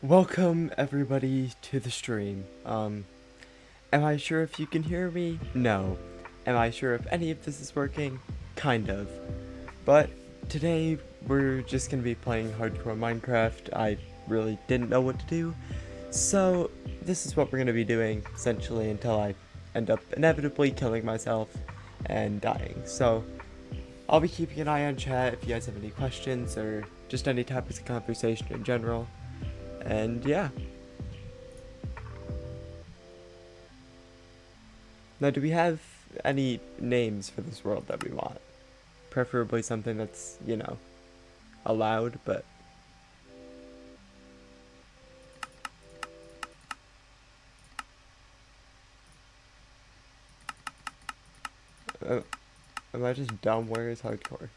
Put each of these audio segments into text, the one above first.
Welcome everybody to the stream. Am I sure if you can hear me? No. Am I sure if any of this is working? Kind of. But today we're just gonna be playing hardcore Minecraft. I really didn't know what to do. So this is what we're gonna be doing essentially until I end up inevitably killing myself and dying. So I'll be keeping an eye on chat if you guys have any questions or just any topics of conversation in general. And yeah. Now, do we have any names for this world that we want? Preferably something that's, allowed, but... am I just dumb? Where is hardcore?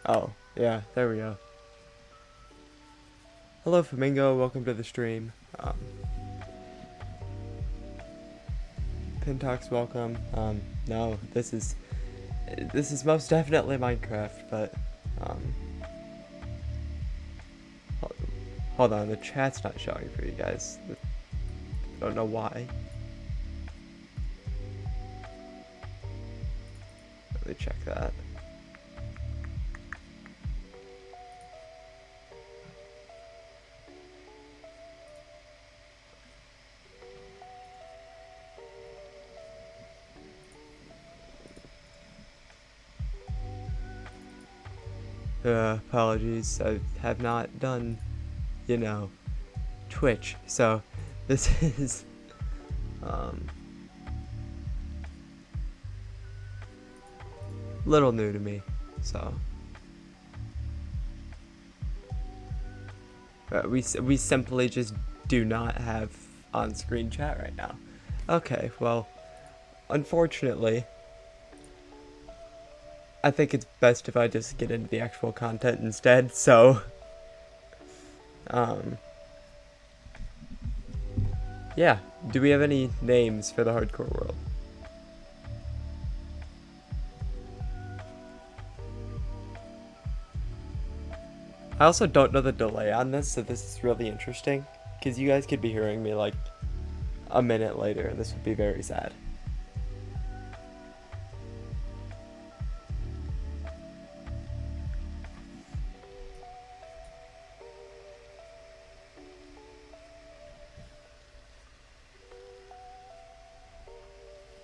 Oh, yeah, there we go. Hello, Flamingo. Welcome to the stream. Pintox, welcome. No, this is most definitely Minecraft, but hold on, the chat's not showing for you guys. I don't know why. Let me check that. Apologies, I have not done, Twitch, so this is, little new to me, so. We simply just do not have on-screen chat right now. Okay, well, unfortunately, I think it's best if I just get into the actual content instead, so, yeah, do we have any names for the hardcore world? I also don't know the delay on this, so this is really interesting, because you guys could be hearing me like a minute later, and this would be very sad.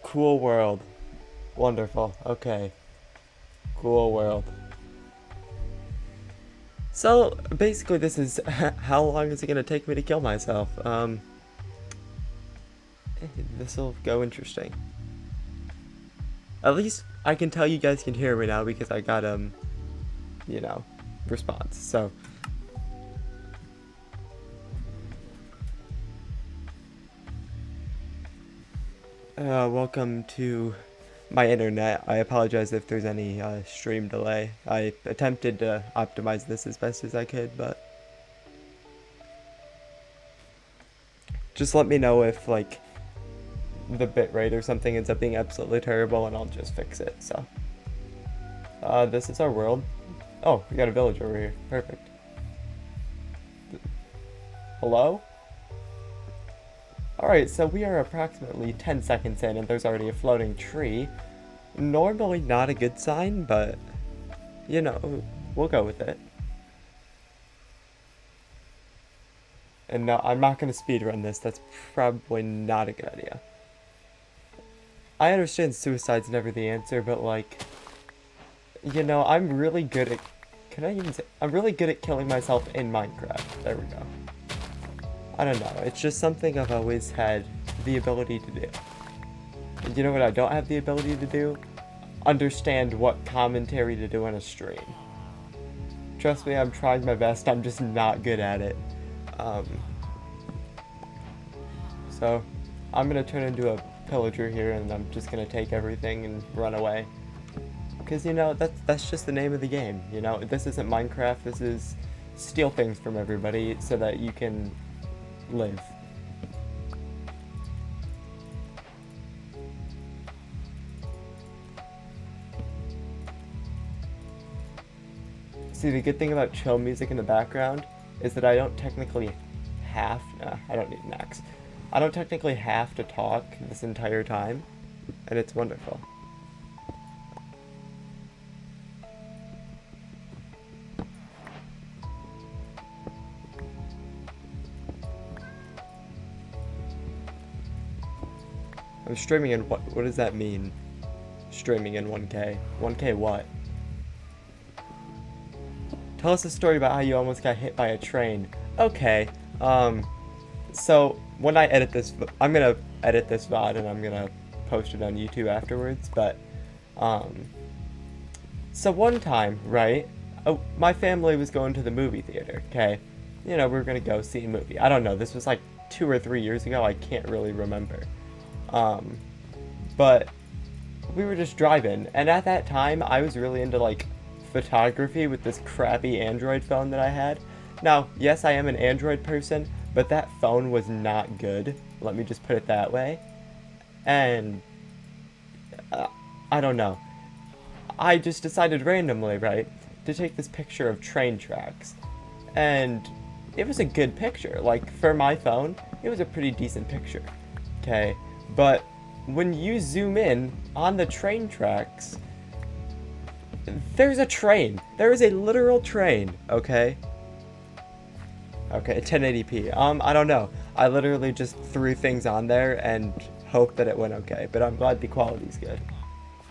Cool world. Wonderful. Okay. Cool world. So, basically this is how long is it gonna take me to kill myself? This'll go interesting. At least I can tell you guys can hear me now because I got, response, so. Welcome to my internet. I apologize if there's any stream delay. I attempted to optimize this as best as I could, but just let me know if like the bitrate or something ends up being absolutely terrible and I'll just fix it. So this is our world. Oh, we got a village over here. Perfect. Hello? Alright, so we are approximately 10 seconds in and there's already a floating tree. Normally not a good sign, but, we'll go with it. And no, I'm not going to speedrun this, that's probably not a good idea. I understand suicide's never the answer, but like, I'm really good at, I'm really good at killing myself in Minecraft. There we go. I don't know, it's just something I've always had the ability to do. And you know what I don't have the ability to do? Understand what commentary to do on a stream. Trust me, I'm trying my best, I'm just not good at it. So, I'm gonna turn into a pillager here and I'm just gonna take everything and run away. Because, that's just the name of the game, This isn't Minecraft, this is steal things from everybody so that you can live. See, the good thing about chill music in the background is that I don't technically have, I don't need an axe. I don't technically have to talk this entire time, and it's wonderful. I'm streaming in what does that mean? Streaming in 1K. 1K what? Tell us a story about how you almost got hit by a train. Okay, so when I edit this, I'm gonna edit this VOD and I'm gonna post it on YouTube afterwards, but, so one time, right, my family was going to the movie theater, okay? You know, we were gonna go see a movie. I don't know, this was like 2 or 3 years ago, I can't really remember. But we were just driving, and at that time, I was really into, like, photography with this crappy Android phone that I had. Now, yes, I am an Android person, but that phone was not good. Let me just put it that way. And, I don't know. I just decided randomly, right, to take this picture of train tracks. And it was a good picture. Like, for my phone, it was a pretty decent picture. Okay? But when you zoom in on the train tracks, there's a train. There is a literal train, okay? Okay, 1080p. I don't know. I literally just threw things on there and hoped that it went okay, but I'm glad the quality's good.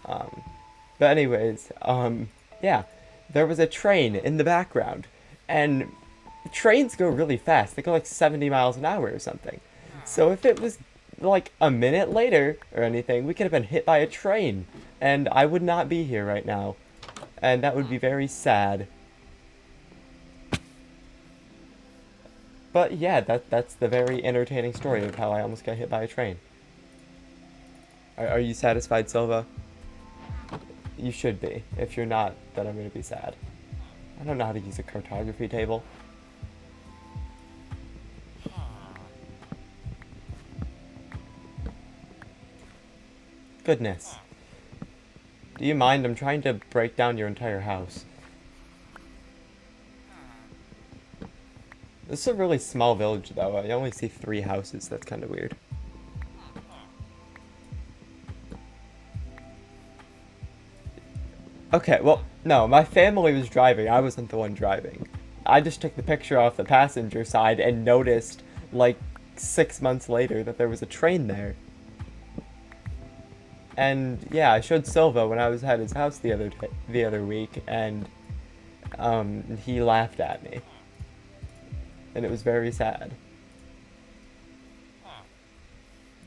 But anyways, yeah, there was a train in the background, and trains go really fast. They go like 70 miles an hour or something. So if it was like a minute later or anything, we could have been hit by a train, and I would not be here right now, and that would be very sad. But yeah, that's the very entertaining story of how I almost got hit by a train. Are you satisfied, Silva? You should be. If you're not, then I'm gonna be sad. I don't know how to use a cartography table. Goodness. Do you mind? I'm trying to break down your entire house. This is a really small village, though. I only see 3 houses. That's kind of weird. Okay, well, no, my family was driving. I wasn't the one driving. I just took the picture off the passenger side and noticed, like, 6 months later that there was a train there. And yeah, I showed Silva when I was at his house the other week, and he laughed at me, and it was very sad.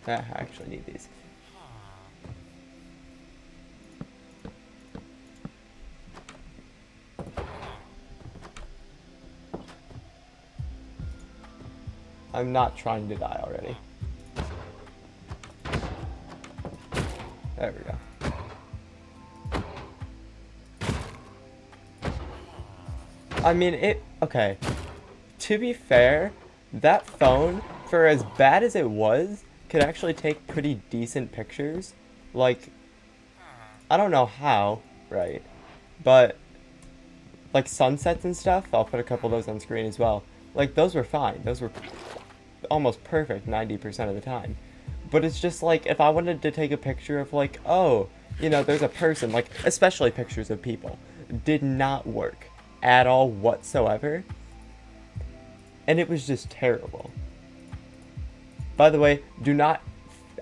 I actually need these. I'm not trying to die already. There we go. I mean, okay. To be fair, that phone, for as bad as it was, could actually take pretty decent pictures. Like, I don't know how, right? But, like, sunsets and stuff, I'll put a couple of those on screen as well. Like, those were fine. Those were almost perfect 90% of the time. But it's just like, if I wanted to take a picture of like, oh, you know, there's a person, like, especially pictures of people, did not work at all whatsoever. And it was just terrible. By the way,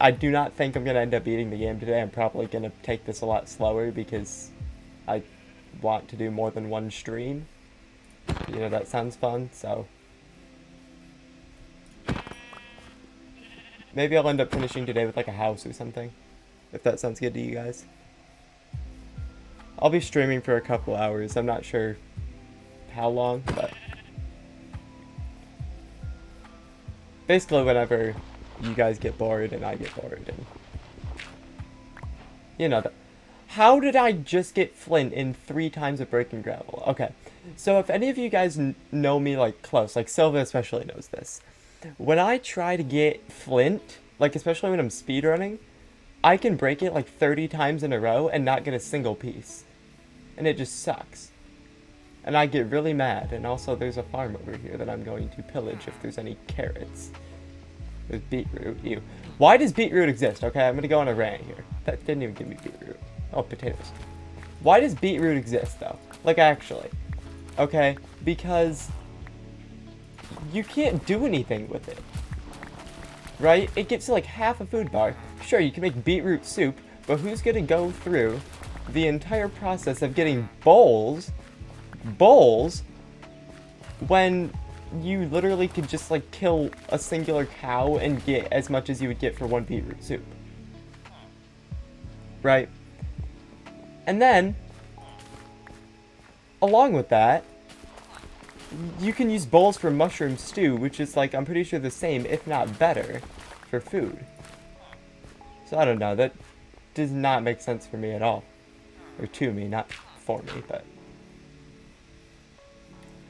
I do not think I'm going to end up beating the game today. I'm probably going to take this a lot slower because I want to do more than one stream. You know, that sounds fun, so maybe I'll end up finishing today with like a house or something, if that sounds good to you guys. I'll be streaming for a couple hours. I'm not sure how long, but basically whenever you guys get bored and I get bored, and you know that. How did I just get flint in 3 times of breaking gravel? Okay, so if any of you guys know me like close, like Silva especially knows this. When I try to get flint, like especially when I'm speedrunning, I can break it like 30 times in a row and not get a single piece. And it just sucks. And I get really mad. And also there's a farm over here that I'm going to pillage if there's any carrots. There's beetroot. Ew. Why does beetroot exist? Okay, I'm gonna go on a rant here. That didn't even give me beetroot. Oh, potatoes. Why does beetroot exist though? Like actually. Okay, because you can't do anything with it. Right? It gives you like half a food bar. Sure, you can make beetroot soup, but who's gonna go through the entire process of getting bowls, when you literally could just like kill a singular cow and get as much as you would get for one beetroot soup? Right? And then, along with that, you can use bowls for mushroom stew, which is like, I'm pretty sure the same, if not better, for food. So I don't know, that does not make sense for me at all. Or to me, not for me, but...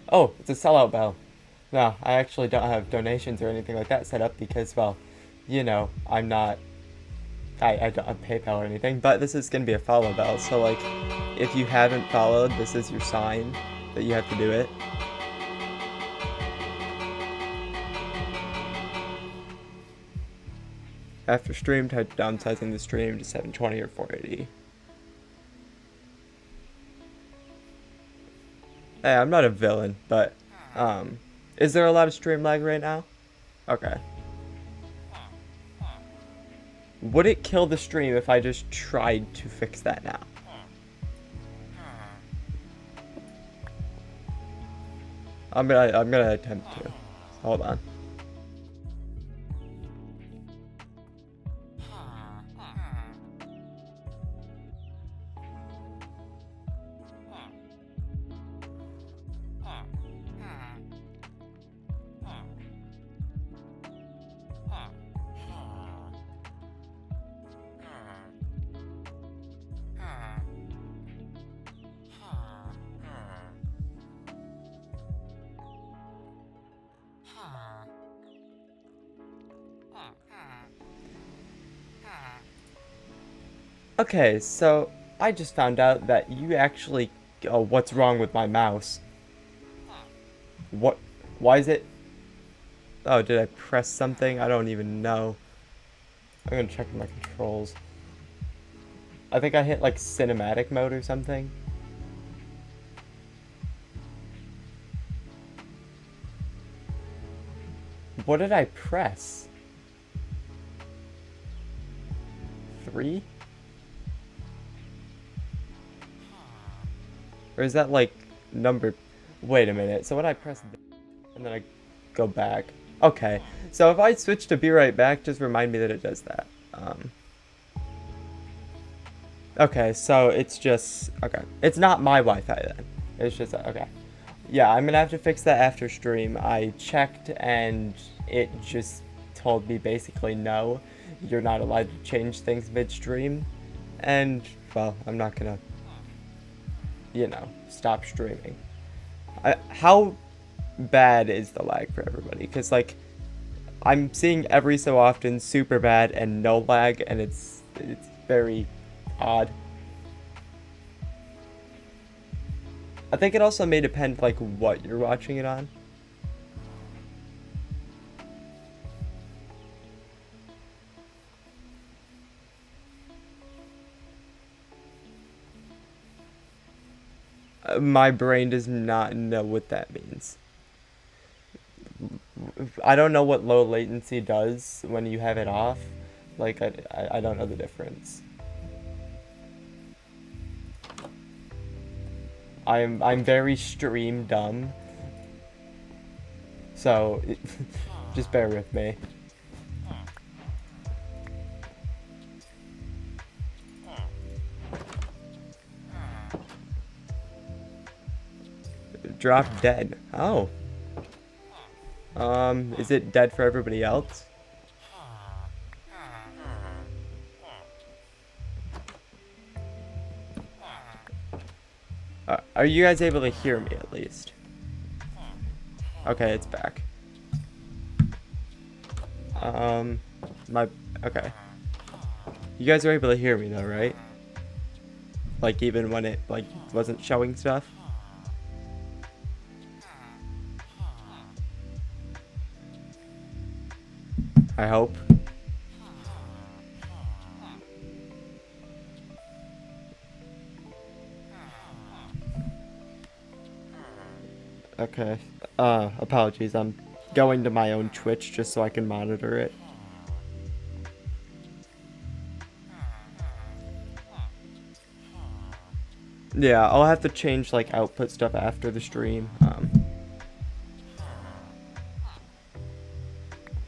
Oh, it's a sellout bell. No, I actually don't have donations or anything like that set up because, well, you know, I'm not... I don't have PayPal or anything, but this is going to be a follow bell, so like, if you haven't followed, this is your sign that you have to do it. After stream, type downsizing the stream to 720 or 480. Hey, I'm not a villain, but, is there a lot of stream lag right now? Okay. Would it kill the stream if I just tried to fix that now? I'm gonna attempt to. Hold on. Okay, so I just found out that you actually... Oh, what's wrong with my mouse? What? Why is it... Oh, did I press something? I don't even know. I'm gonna check my controls. I think I hit like cinematic mode or something. What did I press? 3? Or is that like number... Wait a minute, so when I press this, and then I go back. Okay, so if I switch to be right back, just remind me that it does that. Okay, so it's just... Okay, it's not my Wi-Fi then. It's just... Okay. Yeah, I'm gonna have to fix that after stream. I checked and it just told me basically no, you're not allowed to change things midstream. And, well, I'm not gonna... you know, stop streaming. How bad is the lag for everybody? Because, like, I'm seeing every so often super bad and no lag, and it's very odd. I think it also may depend, like, what you're watching it on. My brain does not know what that means. I don't know what low latency does when you have it off. Like, I don't know the difference. I'm very stream dumb. So, just bear with me. Drop dead. Oh. Is it dead for everybody else? Are you guys able to hear me at least? Okay, it's back. Okay. You guys are able to hear me though, right? Like even when it, like, wasn't showing stuff? I hope. Okay. Apologies. I'm going to my own Twitch just so I can monitor it. Yeah, I'll have to change, like, output stuff after the stream.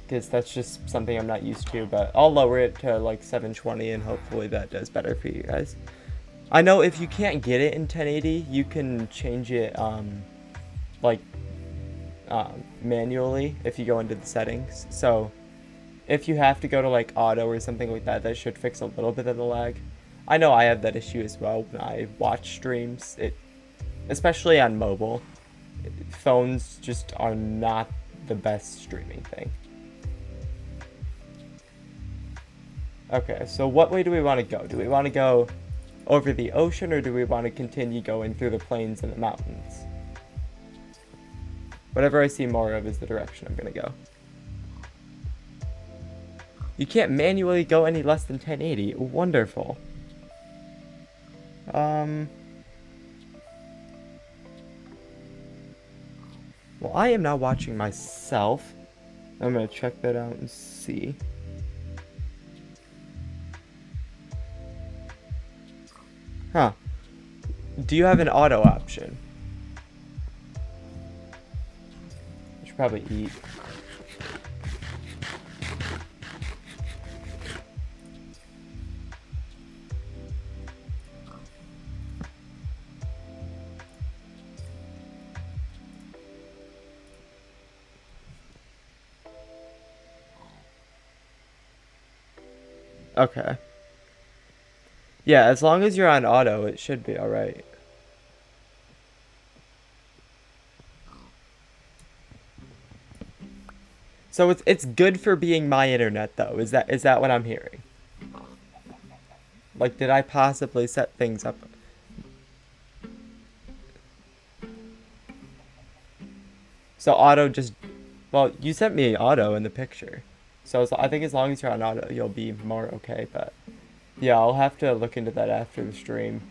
Because that's just something I'm not used to, but I'll lower it to, like, 720, and hopefully that does better for you guys. I know if you can't get it in 1080, you can change it, manually if you go into the settings. So if you have to go to, like, auto or something like that, that should fix a little bit of the lag. I know I have that issue as well when I watch streams, especially on mobile. Phones just are not the best streaming thing. Okay, so what way do we want to go? Do we want to go over the ocean, or do we want to continue going through the plains and the mountains? Whatever I see more of is the direction I'm going to go. You can't manually go any less than 1080. Wonderful. Well, I am now watching myself. I'm gonna check that out and see. Huh. Do you have an auto option? I should probably eat. Okay. Yeah, as long as you're on auto, it should be alright. So it's good for being my internet, though. Is that what I'm hearing? Like, did I possibly set things up? So auto just... Well, you sent me auto in the picture. So I think as long as you're on auto, you'll be more okay, but... Yeah, I'll have to look into that after the stream.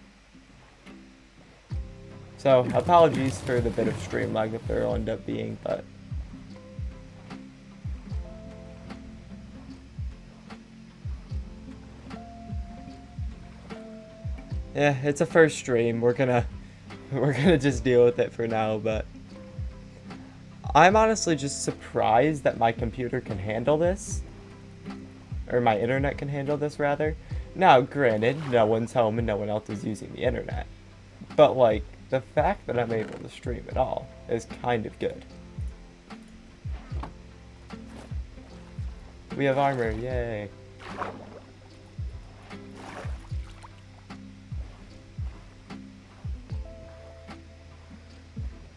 So, apologies for the bit of stream lag that there'll end up being, but... Yeah, it's a first stream. We're gonna just deal with it for now, but... I'm honestly just surprised that my computer can handle this. Or my internet can handle this, rather. Now, granted, no one's home and no one else is using the internet. But, like, the fact that I'm able to stream at all is kind of good. We have armor, yay.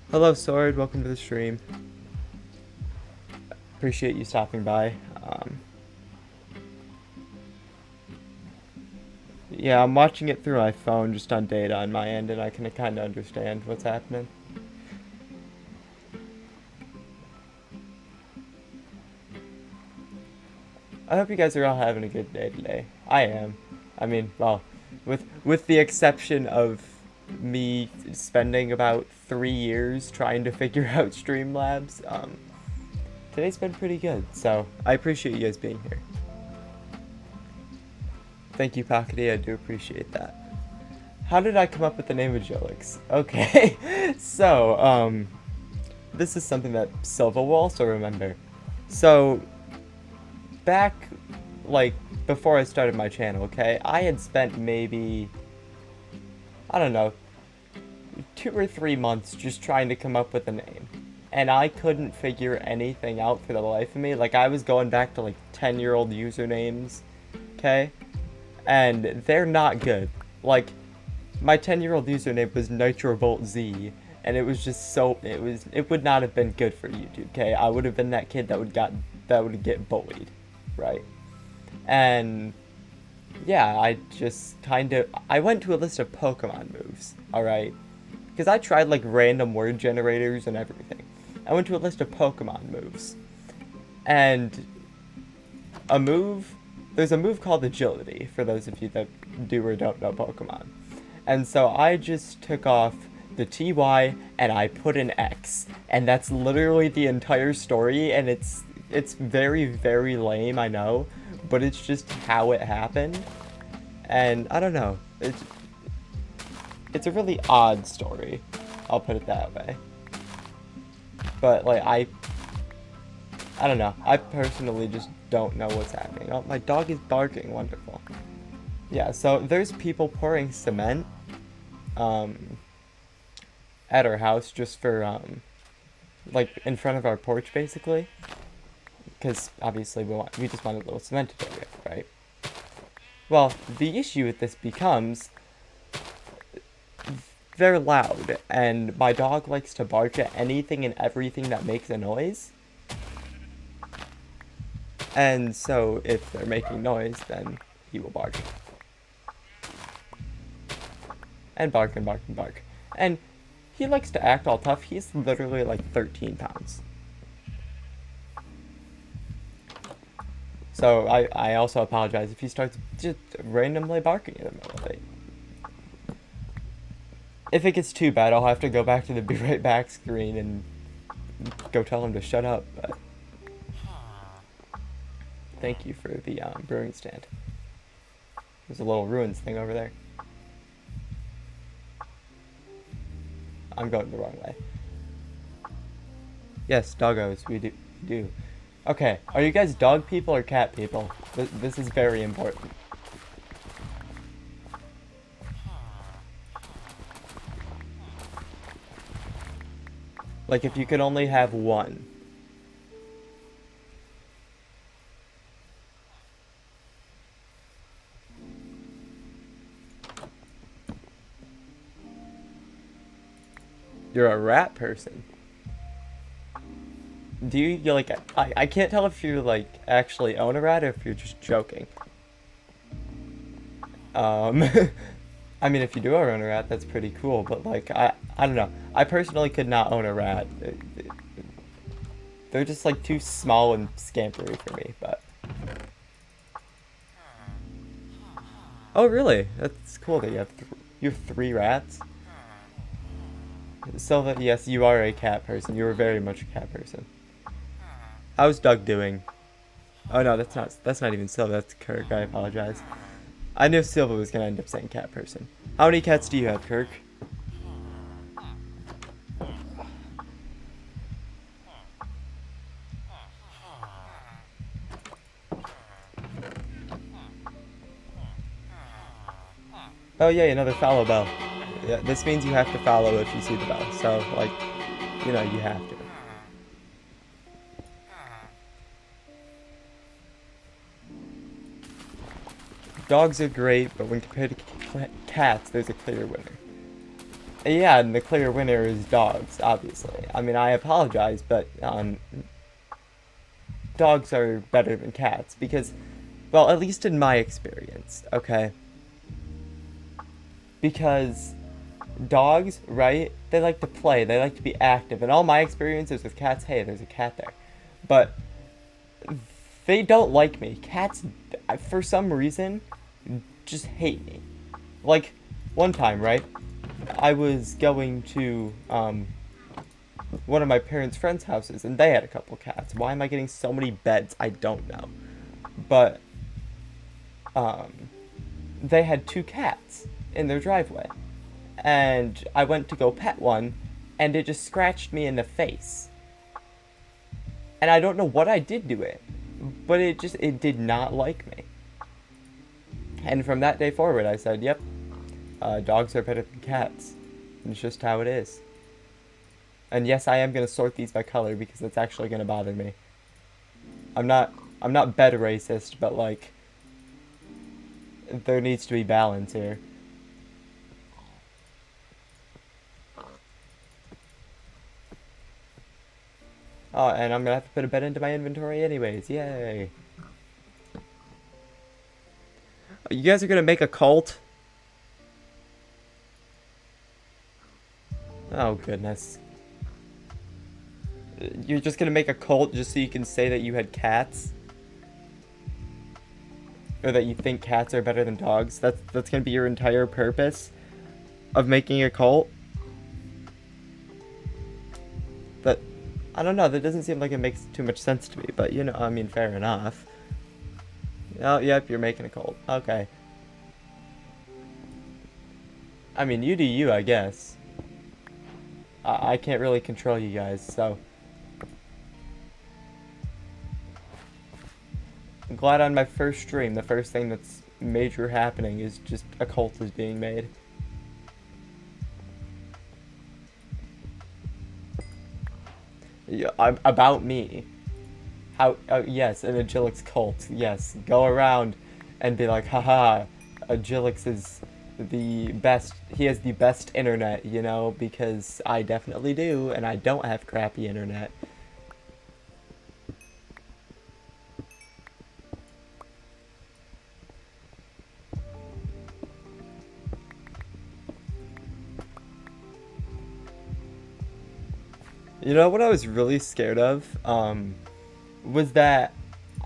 Hello, Sword, welcome to the stream. Appreciate you stopping by. Yeah, I'm watching it through my phone just on data on my end, and I can kind of understand what's happening. I hope you guys are all having a good day today. I am. I mean, well, with the exception of me spending about 3 years trying to figure out Streamlabs, today's been pretty good, so I appreciate you guys being here. Thank you, Pockety, I do appreciate that. How did I come up with the name Agilix? Okay, so, this is something that Silva will also remember. So, back, like, before I started my channel, okay, I had spent maybe, I don't know, 2 or 3 months just trying to come up with a name. And I couldn't figure anything out for the life of me. Like, I was going back to, like, 10-year-old usernames, okay? And they're not good. Like, my 10-year-old username was NitroVoltZ, and it was just so, it would not have been good for YouTube, okay? I would have been that kid that would get bullied, right? And yeah, I just kind of, I went to a list of Pokemon moves, alright? Because I tried, like, random word generators and everything. I went to a list of Pokemon moves. And a move. There's a move called Agility, for those of you that do or don't know Pokemon. And so I just took off the TY and I put an X. And that's literally the entire story, and it's very, very lame, I know. But it's just how it happened. And I don't know. It's a really odd story. I'll put it that way. But like I don't know. I personally just don't know what's happening. Oh, my dog is barking. Wonderful. Yeah, so there's people pouring cement at our house just for like in front of our porch basically. Because obviously we just want a little cemented area, right? Well, the issue with this becomes they're loud, and my dog likes to bark at anything and everything that makes a noise. And so if they're making noise, then he will bark. And bark and bark and bark. And he likes to act all tough. He's literally like 13 pounds. So I also apologize if he starts just randomly barking in the middle of it. If it gets too bad, I'll have to go back to the be right back screen and go tell him to shut up. But thank you for the brewing stand. There's a little ruins thing over there. I'm going the wrong way. Yes, doggos, we do. Okay, are you guys dog people or cat people? This is very important. Like, if you could only have one. You're a rat person. Do you like, I can't tell if you, like, actually own a rat or if you're just joking. I mean, if you do own a rat, that's pretty cool, but, like, I don't know. I personally could not own a rat. They're just, like, too small and scampery for me, but... Oh, really? That's cool that you have 3 rats? So, yes, you are a cat person. You are very much a cat person. How's Doug doing? Oh, no, that's not even Silva. That's Kirk. I apologize. I knew Silva was going to end up saying cat person. How many cats do you have, Kirk? Oh, yay, another follow bell. Yeah, this means you have to follow if you see the bell. So, like, you know, you have to. Dogs are great, but when compared to cats, there's a clear winner. Yeah, and the clear winner is dogs, obviously. I mean, I apologize, but dogs are better than cats because, well, at least in my experience, okay? Because dogs, right, they like to play, they like to be active, and all my experiences with cats, hey, there's a cat there. But they don't like me. Cats, for some reason, just hate me. Like, one time, right, I was going to one of my parents' friends' houses, and they had a couple cats. Why am I getting so many beds? I don't know. But they had 2 cats in their driveway, and I went to go pet one, and it just scratched me in the face. And I don't know what I did to it, but it did not like me. And from that day forward, I said, yep, dogs are better than cats. It's just how it is. And yes, I am going to sort these by color because that's actually going to bother me. I'm not bed racist, but like, there needs to be balance here. Oh, and I'm going to have to put a bed into my inventory anyways. Yay. You guys are going to make a cult? Oh, goodness. You're just going to make a cult just so you can say that you had cats? or that you think cats are better than dogs. That's gonna be your entire purpose of making a cult. But I don't know, that doesn't seem like it makes too much sense to me, but you know, I mean, fair enough. Oh, yep, you're making a cult. Okay. I mean, you do you, I guess. I can't really control you guys, so. I'm glad on my first stream, the first thing that's major happening is just a cult is being made. Yeah, about me. How, yes, an Agilix cult. Yes, go around and be like, haha, Agilix is the best, he has the best internet, you know, because I definitely do, and I don't have crappy internet. You know what I was really scared of? Was that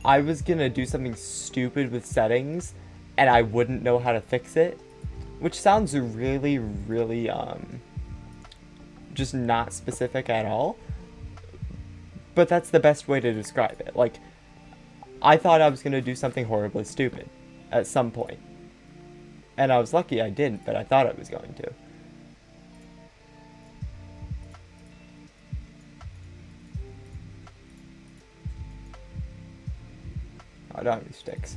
I was gonna do something stupid with settings and I wouldn't know how to fix it. Which sounds really, really, just not specific at all. But that's the best way to describe it. Like, I thought I was gonna do something horribly stupid at some point. And I was lucky I didn't, but I thought I was going to. I don't have any sticks.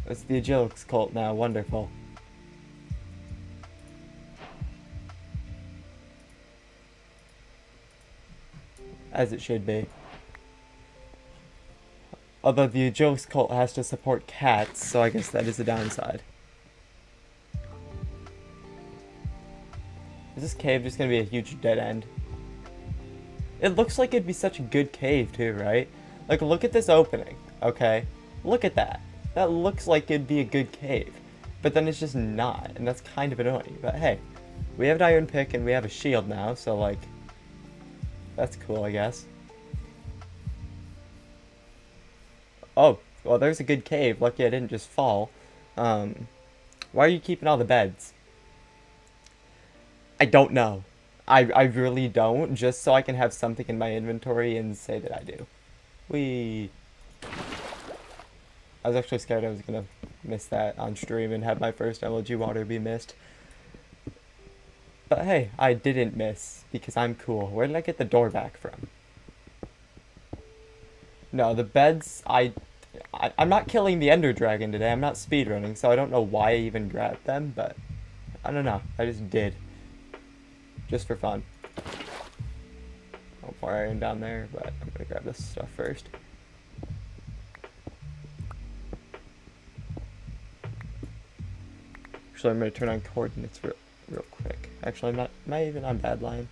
It's the Agilix cult now, wonderful. As it should be. Although the Agilix cult has to support cats, so I guess that is a downside. Is this cave just gonna be a huge dead end? It looks like it'd be such a good cave too, right? Like, look at this opening, okay? Look at that. That looks like it'd be a good cave. But then it's just not, and that's kind of annoying. But hey, we have an iron pick and we have a shield now, so like, that's cool, I guess. Oh, well, there's a good cave. Lucky I didn't just fall. Why are you keeping all the beds? I don't know. I really don't, just so I can have something in my inventory and say that I do. I was actually scared I was gonna miss that on stream and have my first MLG water be missed. But hey, I didn't miss, because I'm cool. Where did I get the door back from? No, the beds, I'm not killing the Ender Dragon today. I'm not speedrunning, so I don't know why I even grabbed them, but I don't know. I just did. Just for fun. Oh, more iron down there, but I'm gonna grab this stuff first. Actually, I'm gonna turn on coordinates real quick. Actually, I'm not. Am I even on bad line?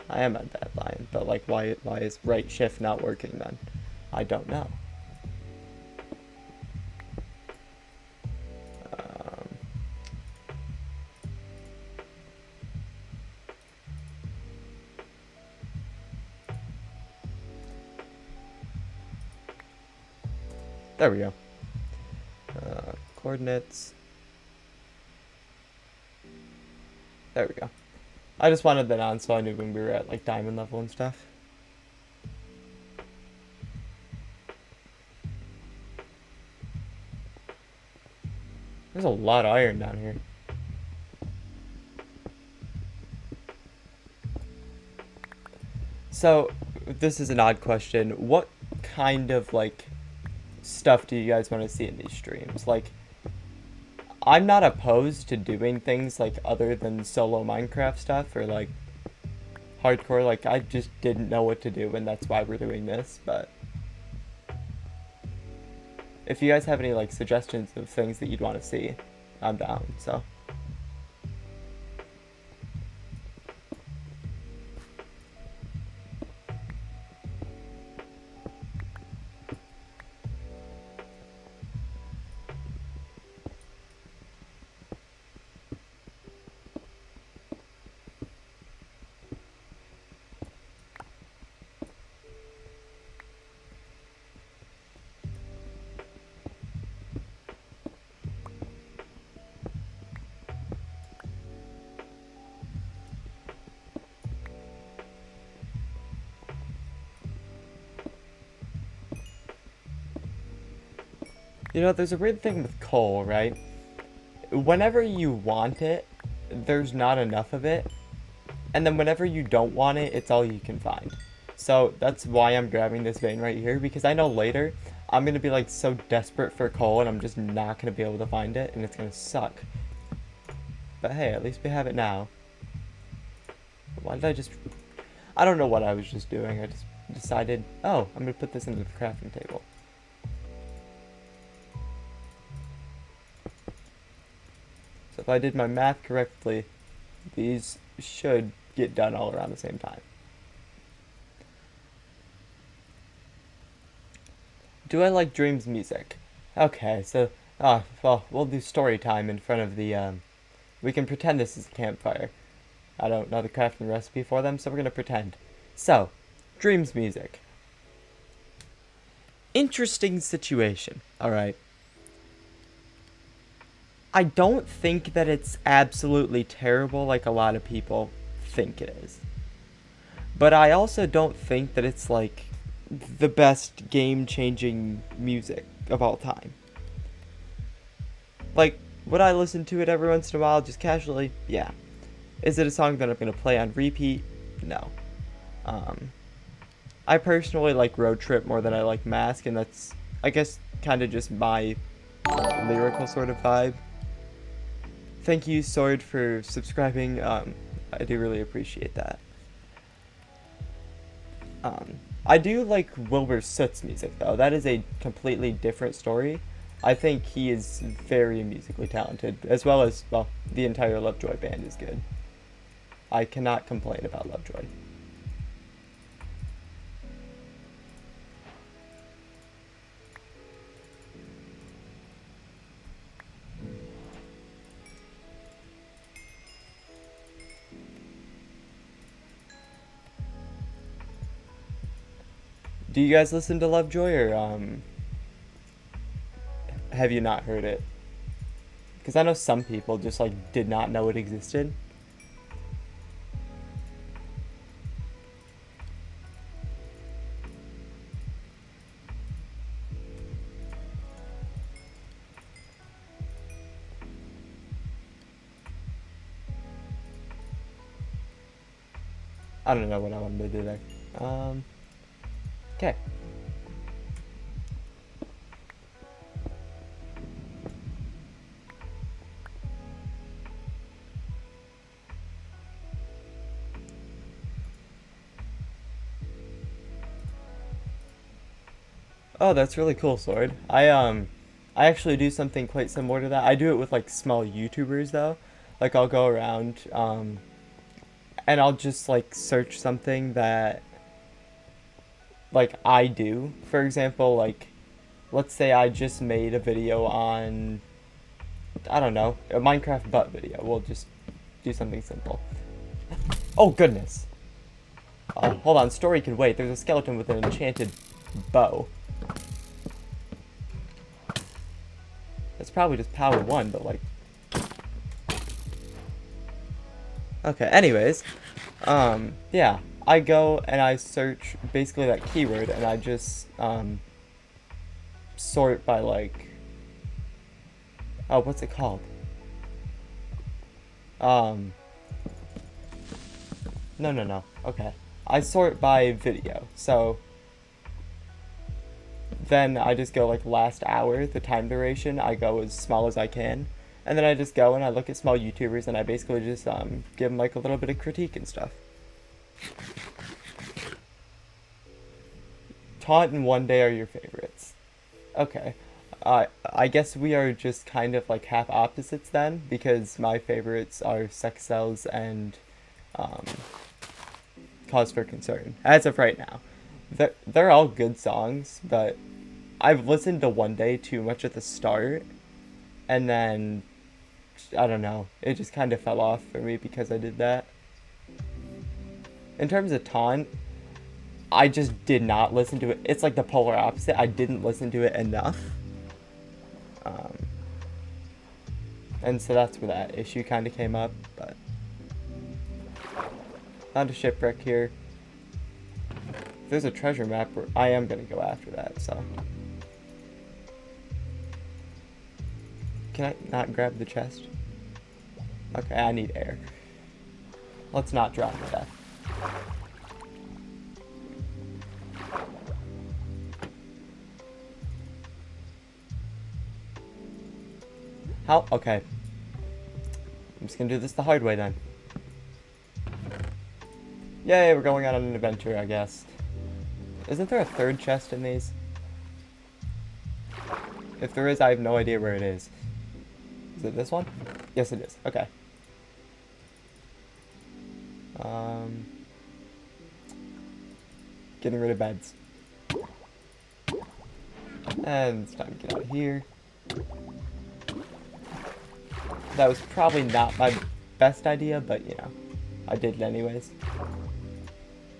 I am on bad line, but like, why is right shift not working then? I don't know. There we go. Coordinates. There we go. I just wanted that on so I knew when we were at like diamond level and stuff. There's a lot of iron down here. So, this is an odd question. What kind of like stuff do you guys want to see in these streams? Like, I'm not opposed to doing things like other than solo Minecraft stuff or like hardcore. Like, I just didn't know what to do and that's why we're doing this. But if you guys have any like suggestions of things that you'd want to see, I'm down. So You know, there's a weird thing with coal, right? Whenever you want it, there's not enough of it. And then whenever you don't want it, it's all you can find. So that's why I'm grabbing this vein right here, because I know later I'm going to be like so desperate for coal and I'm just not going to be able to find it and it's going to suck. But hey, at least we have it now. Why did I just... I don't know what I was just doing. I just decided, oh, I'm going to put this into the crafting table. So if I did my math correctly, these should get done all around the same time. Do I like Dream's music? Okay, so, well, we'll do story time in front of the, we can pretend this is a campfire. I don't know the crafting recipe for them, so we're gonna pretend. So, Dream's music. Interesting situation, alright. I don't think that it's absolutely terrible like a lot of people think it is. But I also don't think that it's like the best game-changing music of all time. Like, would I listen to it every once in a while just casually? Yeah. Is it a song that I'm going to play on repeat? No. I personally like Road Trip more than I like Mask, and that's, I guess, kind of just my lyrical sort of vibe. Thank you, Sword, for subscribing. I do really appreciate that. I do like Wilbur Soot's music, though. That is a completely different story. I think he is very musically talented, as well as, well, the entire Lovejoy band is good. I cannot complain about Lovejoy. Do you guys listen to Lovejoy, or have you not heard it? Because I know some people just like did not know it existed. I don't know what I wanted to do there. Okay. Oh, that's really cool, Sword. I actually do something quite similar to that. I do it with like small YouTubers though. Like I'll go around and I'll just like search something that like I do. For example, like let's say I just made a video on, I don't know, a Minecraft butt video. We'll just do something simple. Oh goodness. Hold on, story can wait. There's a skeleton with an enchanted bow. It's probably just power 1, but like... Okay, anyways. Yeah. I go and I search basically that keyword and I just, sort by like... Oh, what's it called? No. Okay. I sort by video, so... Then I just go like last hour, the time duration, I go as small as I can. And then I just go and I look at small YouTubers and I basically just give them like a little bit of critique and stuff. Taunt and One Day are your favorites. Okay. I guess we are just kind of like half opposites then, because my favorites are Sex Cells and Cause for Concern, as of right now. They're all good songs, but I've listened to One Day too much at the start, and then, I don't know, it just kind of fell off for me because I did that. In terms of Taunt, I just did not listen to it. It's like the polar opposite. I didn't listen to it enough. And so that's where that issue kind of came up, but... Found a shipwreck here. There's a treasure map where I am going to go after that, so... Can I not grab the chest? Okay, I need air. Let's not drown to death. How? Okay. I'm just gonna do this the hard way then. Yay, we're going on an adventure, I guess. Isn't there a third chest in these? If there is, I have no idea where it is. Is it this one? Yes, it is. Okay. Getting rid of beds. And it's time to get out of here. That was probably not my best idea, but you know, I did it anyways.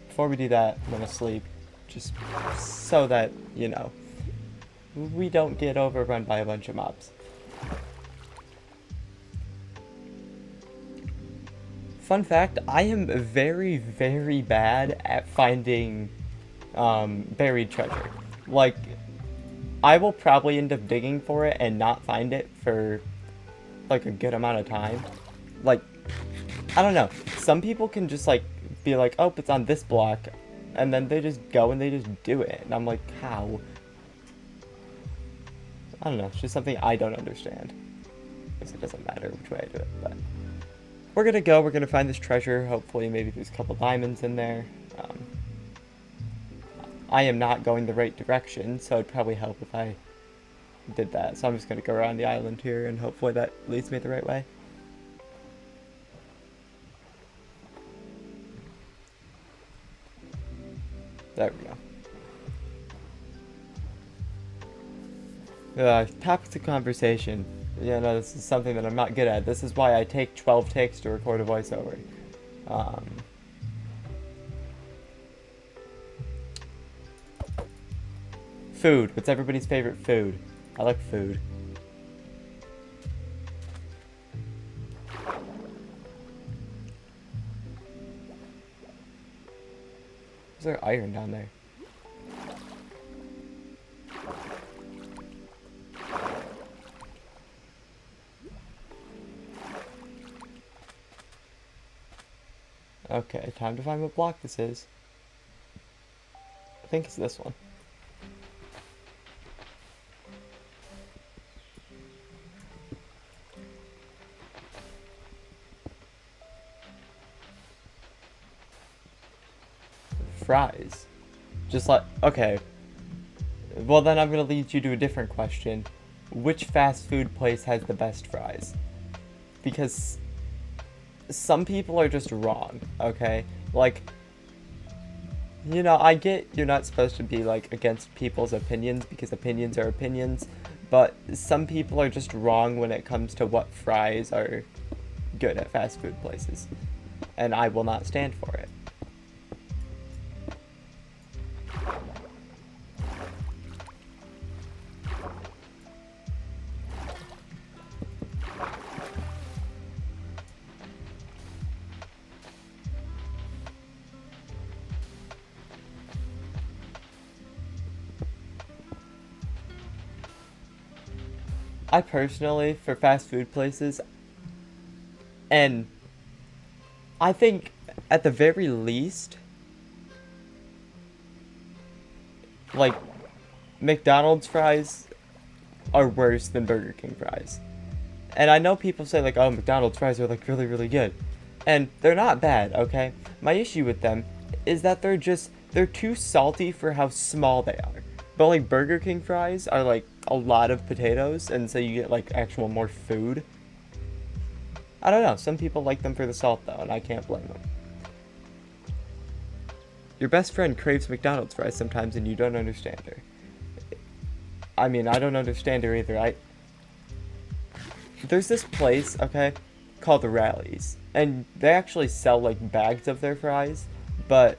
Before we do that, I'm gonna sleep. Just so that, you know, we don't get overrun by a bunch of mobs. Fun fact, I am very, very bad at finding buried treasure. Like, I will probably end up digging for it and not find it for like a good amount of time. Like, I don't know. Some people can just like be like, oh, it's on this block, and then they just go and they just do it. And I'm like, how? I don't know. It's just something I don't understand. I guess it doesn't matter which way I do it, but we're gonna go. We're gonna find this treasure. Hopefully, maybe there's a couple diamonds in there. I am not going the right direction, so it'd probably help if I did that. So I'm just gonna go around the island here, and hopefully that leads me the right way. There we go. Topics of conversation. Yeah, no, this is something that I'm not good at. This is why I take 12 takes to record a voiceover. Food. What's everybody's favorite food? I like food. Is there iron down there? Okay, time to find what block this is. I think it's this one. Fries. Just like, okay. Well, then I'm gonna lead you to a different question. Which fast food place has the best fries? Because some people are just wrong, okay? Like, you know, I get you're not supposed to be, like, against people's opinions because opinions are opinions, but some people are just wrong when it comes to what fries are good at fast food places. And I will not stand for it. I personally, for fast food places, and I think at the very least, like, McDonald's fries are worse than Burger King fries. And I know people say, like, oh, McDonald's fries are, like, really, really good. And they're not bad, okay? My issue with them is that they're too salty for how small they are. But, like, Burger King fries are, like, a lot of potatoes, and so you get, like, actual more food. I don't know. Some people like them for the salt, though, and I can't blame them. Your best friend craves McDonald's fries sometimes, and you don't understand her. I mean, I don't understand her either. There's this place, okay, called the Rallies, and they actually sell, like, bags of their fries, but,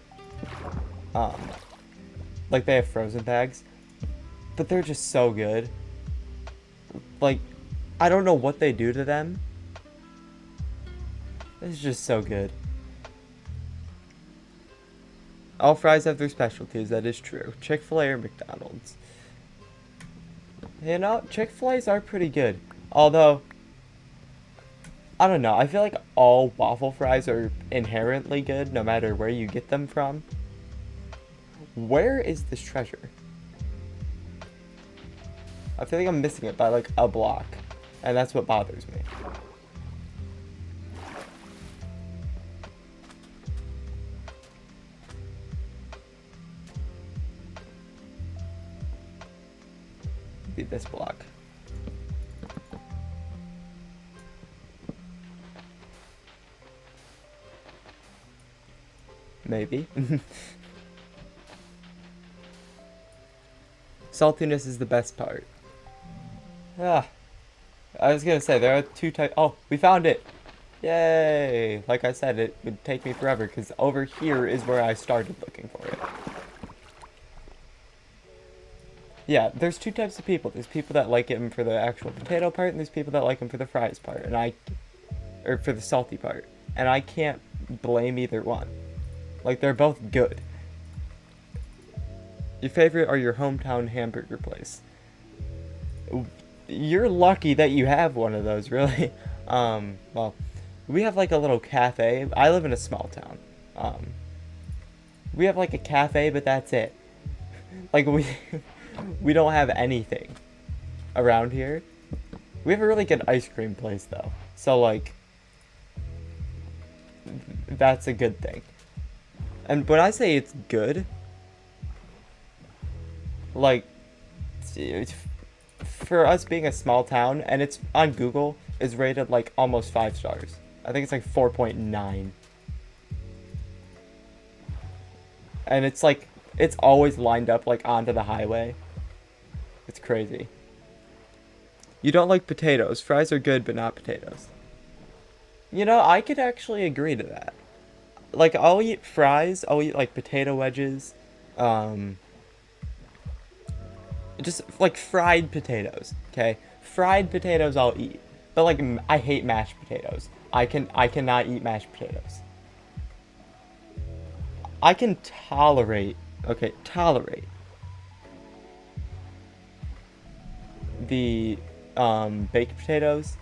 like, they have frozen bags, but they're just so good. Like, I don't know what they do to them. It's just so good. All fries have their specialties, that is true. Chick-fil-A or McDonald's. You know, Chick-fil-A's are pretty good. Although, I don't know. I feel like all waffle fries are inherently good, no matter where you get them from. Where is this treasure? I feel like I'm missing it by like a block, and that's what bothers me. Be this block. Maybe. Saltiness is the best part. Ah, I was gonna say, there are two types. Oh, we found it! Yay! Like I said, it would take me forever, because over here is where I started looking for it. Yeah, there's two types of people. There's people that like him for the actual potato part, and there's people that like him for the fries part, or for the salty part. And I can't blame either one. Like, they're both good. Your favorite or your hometown hamburger place? You're lucky that you have one of those, really. Well, we have like a little cafe. I live in a small town. We have like a cafe, but that's it. Like, we don't have anything around here. We have a really good ice cream place, though. So, like, that's a good thing. And when I say it's good, like, for us being a small town, and it's on Google, is rated like almost 5 stars. I think it's like 4.9. And it's like, it's always lined up like onto the highway. It's crazy. You don't like potatoes. Fries are good, but not potatoes. You know, I could actually agree to that. Like, I'll eat fries, I'll eat like potato wedges, just like fried potatoes, okay? Fried potatoes I'll eat. But like, I hate mashed potatoes. I cannot eat mashed potatoes. I can tolerate the baked potatoes,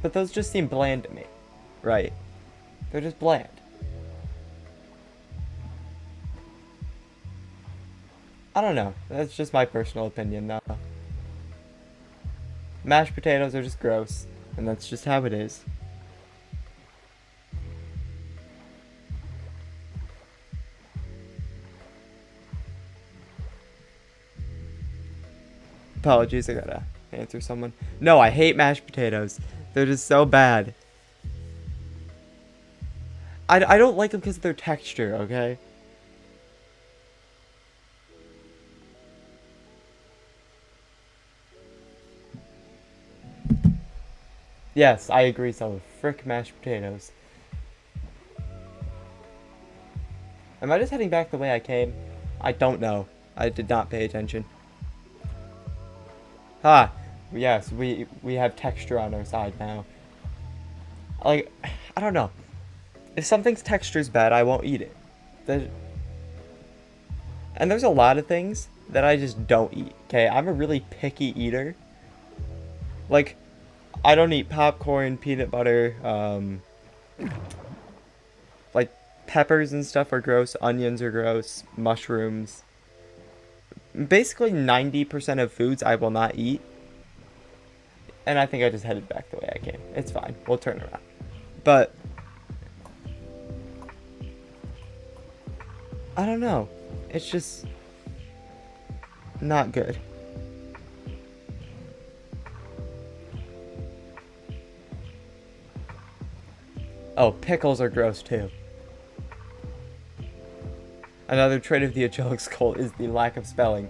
but those just seem bland to me, right? They're just bland. I don't know. That's just my personal opinion, though. Mashed potatoes are just gross, and that's just how it is. Apologies, I gotta answer someone. No, I hate mashed potatoes. They're just so bad. I don't like them because of their texture, okay? Yes, I agree, so frick mashed potatoes. Am I just heading back the way I came? I don't know. I did not pay attention. Ah, yes, we have texture on our side now. Like, I don't know. If something's texture's bad, I won't eat it. And there's a lot of things that I just don't eat, okay? I'm a really picky eater. Like, I don't eat popcorn, peanut butter, like, peppers and stuff are gross, onions are gross, mushrooms. Basically 90% of foods I will not eat. And I think I just headed back the way I came. It's fine. We'll turn around. But I don't know. It's just not good. Oh, pickles are gross too. Another trait of the Agilix cult is the lack of spelling.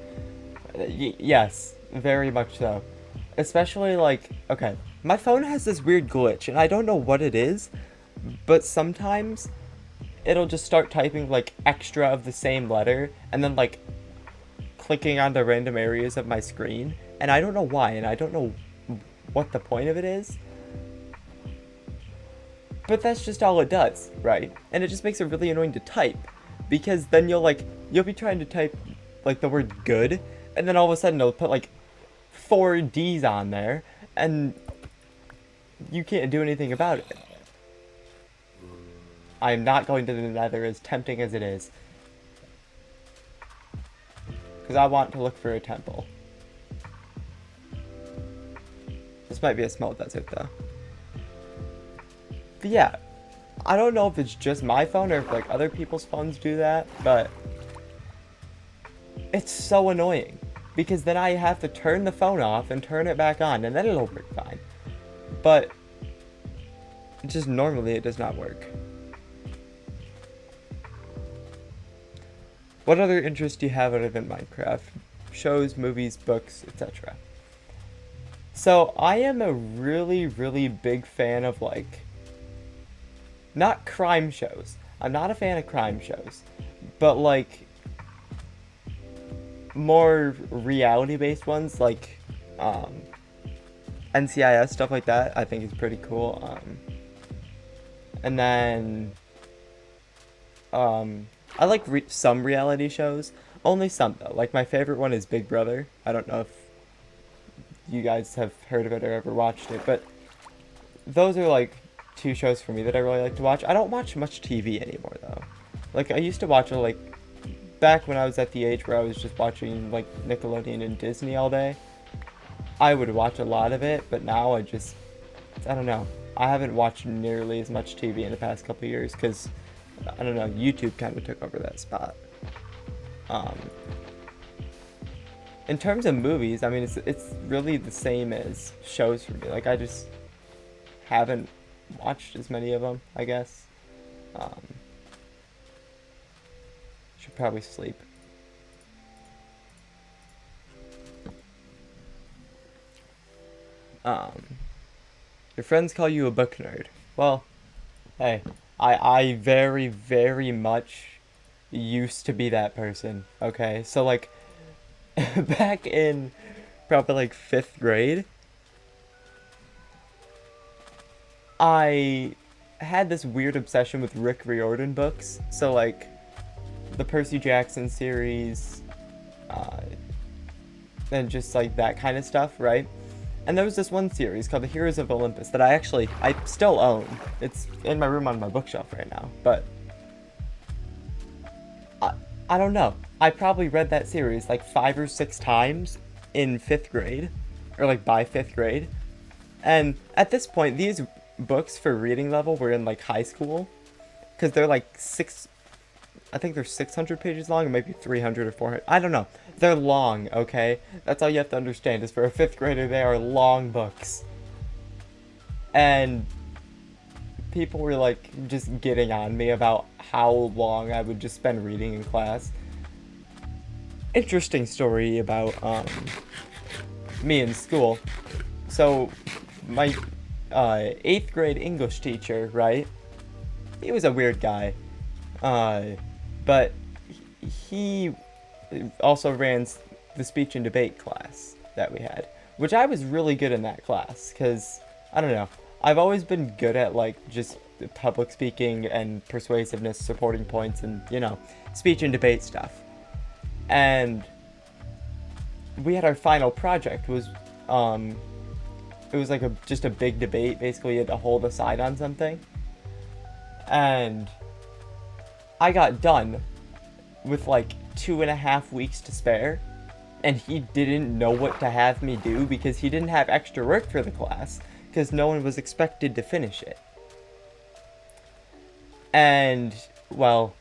Yes, very much so. Especially like, okay, my phone has this weird glitch, and I don't know what it is, but sometimes it'll just start typing like extra of the same letter, and then like clicking on the random areas of my screen, and I don't know why, and I don't know what the point of it is. But that's just all it does, right? And it just makes it really annoying to type, because then you'll be trying to type like the word good, and then all of a sudden it'll put like 4 D's on there, and you can't do anything about it. I am not going to the Nether, as tempting as it is. Because I want to look for a temple. This might be a small desert, though. But yeah, I don't know if it's just my phone or if like other people's phones do that, but it's so annoying. Because then I have to turn the phone off and turn it back on, and then it'll work fine. But just normally it does not work. What other interests do you have other than Minecraft? Shows, movies, books, etc. So I am a really, really big fan of like, not crime shows. I'm not a fan of crime shows, but like more reality-based ones like NCIS, stuff like that, I think is pretty cool. And then I like some reality shows, only some though. Like my favorite one is Big Brother. I don't know if you guys have heard of it or ever watched it, but those are like two shows for me that I really like to watch. I don't watch much TV anymore though. Like I used to watch it like back when I was at the age where I was just watching like Nickelodeon and Disney all day. I would watch a lot of it, but now I don't know. I haven't watched nearly as much TV in the past couple years because, I don't know, YouTube kind of took over that spot. In terms of movies, I mean, it's really the same as shows for me. Like, I just haven't watched as many of them, I guess. Should probably sleep. Your friends call you a book nerd. Well, hey, I very, very much used to be that person, okay? So, like, back in probably, like, 5th grade, I had this weird obsession with Rick Riordan books. So, like, the Percy Jackson series, and just, like, that kind of stuff, right? And there was this one series called The Heroes of Olympus that I still own. It's in my room on my bookshelf right now, but I don't know. I probably read that series like 5 or 6 times in 5th grade, or like by 5th grade. And at this point, these books for reading level were in like high school, because they're like I think they're 600 pages long, or maybe 300 or 400. I don't know. They're long, okay? That's all you have to understand, is for a 5th grader, they are long books. And people were, like, just getting on me about how long I would just spend reading in class. Interesting story about, me in school. So, my, 8th grade English teacher, right? He was a weird guy. But he also ran the speech and debate class that we had, which I was really good in that class, because, I don't know, I've always been good at, like, just public speaking and persuasiveness, supporting points, and, you know, speech and debate stuff. And we had our final project, it was like just a big debate. Basically, you had to hold a side on something. And I got done with like 2.5 weeks to spare, and he didn't know what to have me do because he didn't have extra work for the class because no one was expected to finish it. And, well,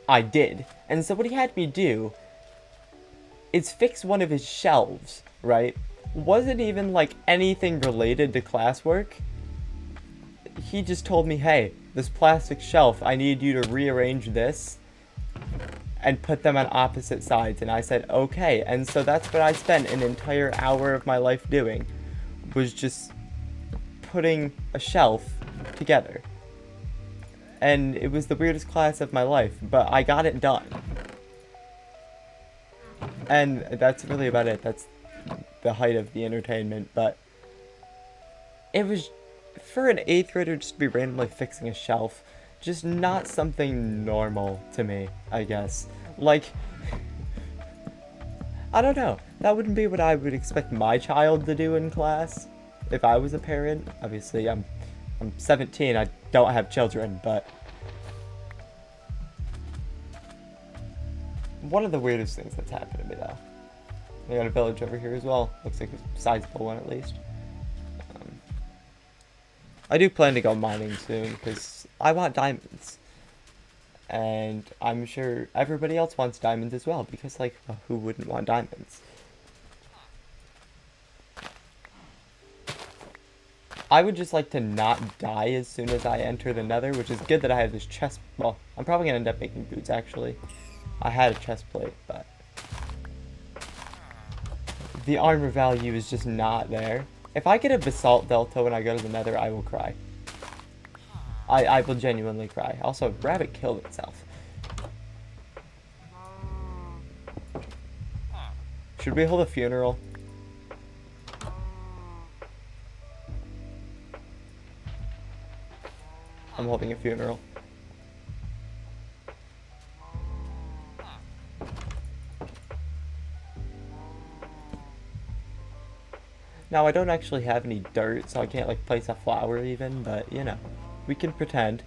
I did. And so what he had me do is fix one of his shelves, right? Wasn't even like anything related to classwork. He just told me, hey, this plastic shelf, I need you to rearrange this and put them on opposite sides. And I said, okay. And so that's what I spent an entire hour of my life doing, was just putting a shelf together. And it was the weirdest class of my life, but I got it done. And that's really about it. That's the height of the entertainment, but it was, for an 8th grader just to be randomly fixing a shelf, just not something normal to me, I guess. Like, I don't know, that wouldn't be what I would expect my child to do in class. if I was a parent. Obviously, I'm 17. I don't have children, but one of the weirdest things that's happened to me though. I got a village over here as well. Looks like a sizable one at least. I do plan to go mining soon because I want diamonds. And I'm sure everybody else wants diamonds as well because, like, who wouldn't want diamonds? I would just like to not die as soon as I enter the nether, which is good that I have this chest. Well, I'm probably going to end up making boots, actually. I had a chest plate, but the armor value is just not there. If I get a basalt delta when I go to the nether, I will cry. I will genuinely cry. Also, rabbit killed itself. Should we hold a funeral? I'm holding a funeral. Now, I don't actually have any dirt, so I can't, like, place a flower even, but, you know, we can pretend.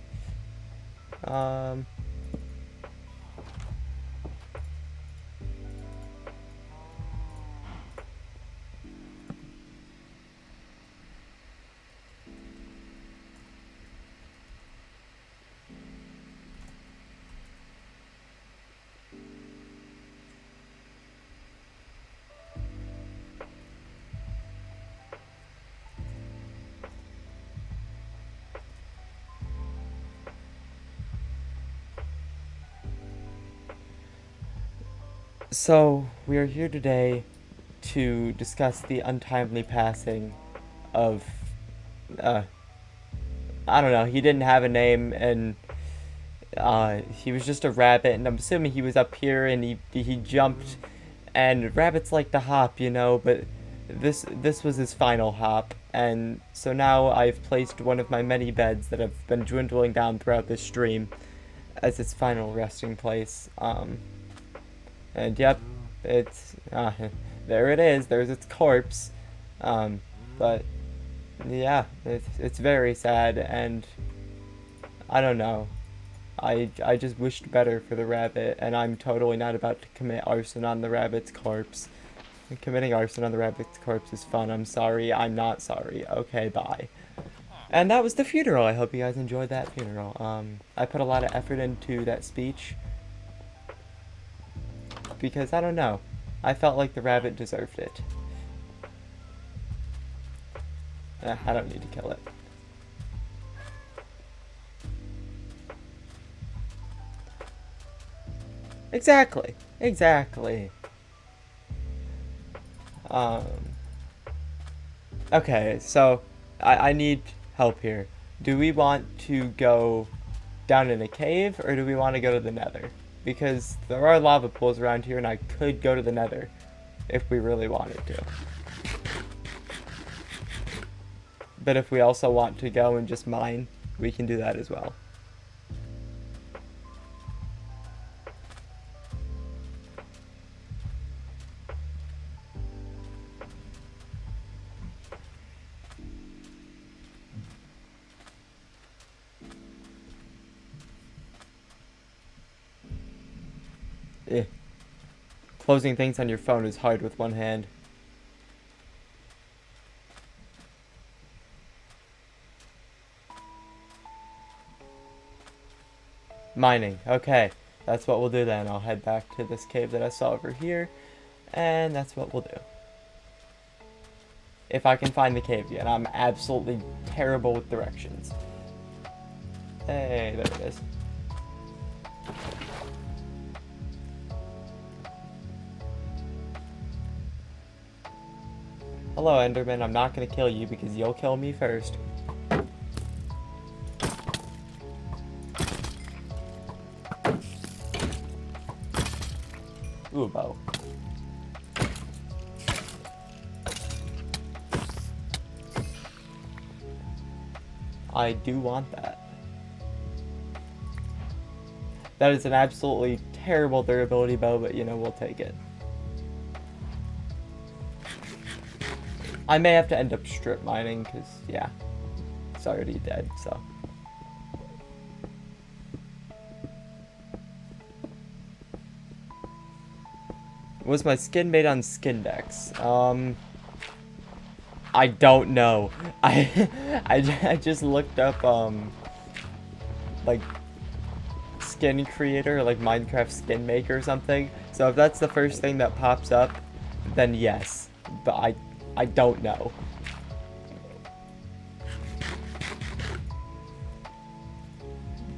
So, we are here today to discuss the untimely passing of, I don't know, he didn't have a name, and, he was just a rabbit, and I'm assuming he was up here, and he jumped, and rabbits like to hop, you know, but this was his final hop, and so now I've placed one of my many beds that have been dwindling down throughout this stream as its final resting place, and yep, it's, there it is, there's its corpse, but, yeah, it's very sad, and, I don't know, I just wished better for the rabbit, and I'm totally not about to commit arson on the rabbit's corpse. Committing arson on the rabbit's corpse is fun, I'm sorry, I'm not sorry, okay, bye. And that was the funeral, I hope you guys enjoyed that funeral. I put a lot of effort into that speech, because, I don't know, I felt like the rabbit deserved it. I don't need to kill it. Exactly. Okay, so, I need help here. Do we want to go down in a cave, or do we want to go to the nether? Because there are lava pools around here, and I could go to the nether if we really wanted to. But if we also want to go and just mine, we can do that as well. Closing things on your phone is hard with one hand. Mining. Okay, that's what we'll do then. I'll head back to this cave that I saw over here, and that's what we'll do. If I can find the cave again. I'm absolutely terrible with directions. Hey, there it is. Hello, Enderman. I'm not gonna kill you because you'll kill me first. Ooh, a bow. I do want that. That is an absolutely terrible durability bow, but you know, we'll take it. I may have to end up strip mining, because, yeah, it's already dead, so. Was my skin made on Skindex? I don't know. I just looked up, like, skin creator, like Minecraft skin maker or something. So if that's the first thing that pops up, then yes. But I don't know.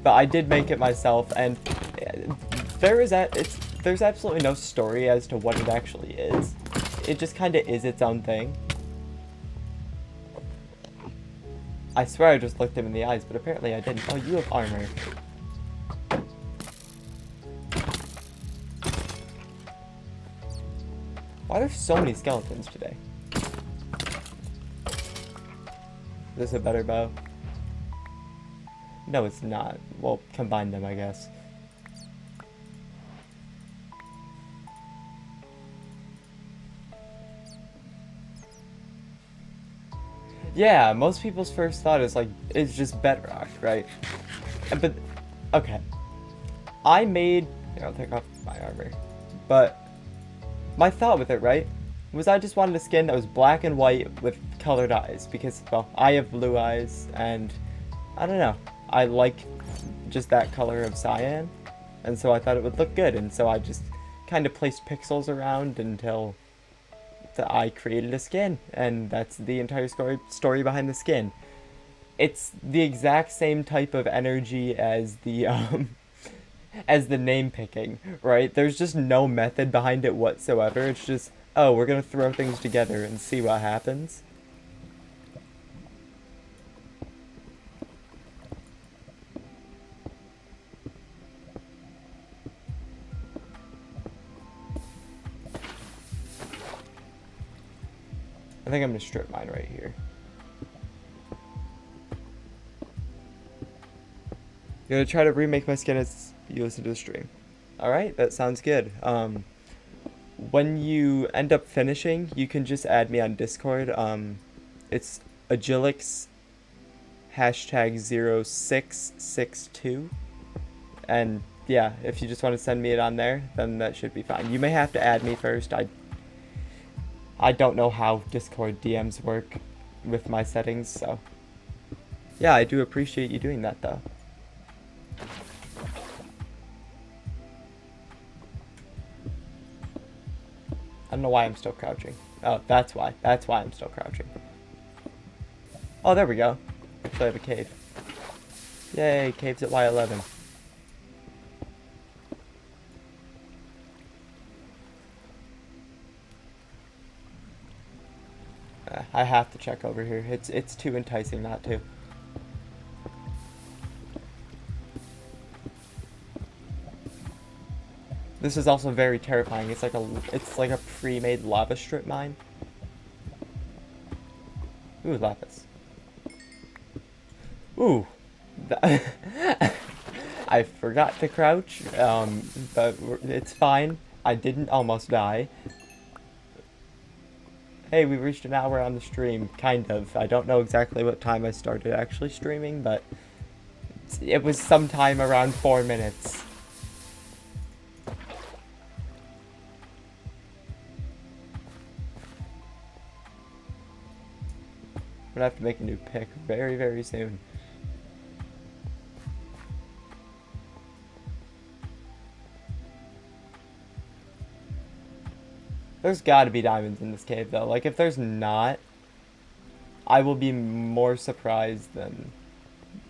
But I did make it myself, and there's absolutely no story as to what it actually is. It just kind of is its own thing. I swear I just looked him in the eyes, but apparently I didn't. Oh, you have armor. Why are there so many skeletons today? Is this a better bow? No, it's not. We'll combine them, I guess. Yeah, most people's first thought is like, it's just bedrock, right? But, okay. Here, I'll take off my armor. But, my thought with it, right, was I just wanted a skin that was black and white with colored eyes. Because, well, I have blue eyes, and, I don't know. I like just that color of cyan. And so I thought it would look good, and so I just kind of placed pixels around until I created a skin, and that's the entire story behind the skin. It's the exact same type of energy as the as the name picking, right? There's just no method behind it whatsoever. It's just, oh, we're gonna throw things together and see what happens. I think I'm gonna strip mine right here. I'm gonna try to remake my skin as you listen to the stream. Alright, that sounds good. When you end up finishing, you can just add me on Discord. It's Agilix #0662. And yeah, if you just want to send me it on there, then that should be fine. You may have to add me first. I don't know how Discord DMs work with my settings, so yeah, I do appreciate you doing that though. I don't know why I'm still crouching. Oh, that's why. That's why I'm still crouching. Oh, there we go. So I have a cave. Yay, caves at Y11. I have to check over here. It's too enticing not to. This is also very terrifying. It's like a pre-made lava strip mine. Ooh, lapis. Ooh. I forgot to crouch, but it's fine. I didn't almost die. Hey, we reached an hour on the stream, kind of. I don't know exactly what time I started actually streaming, but it was sometime around 4 minutes. I'm gonna have to make a new pick very, very soon. There's gotta be diamonds in this cave, though. Like, if there's not, I will be more surprised than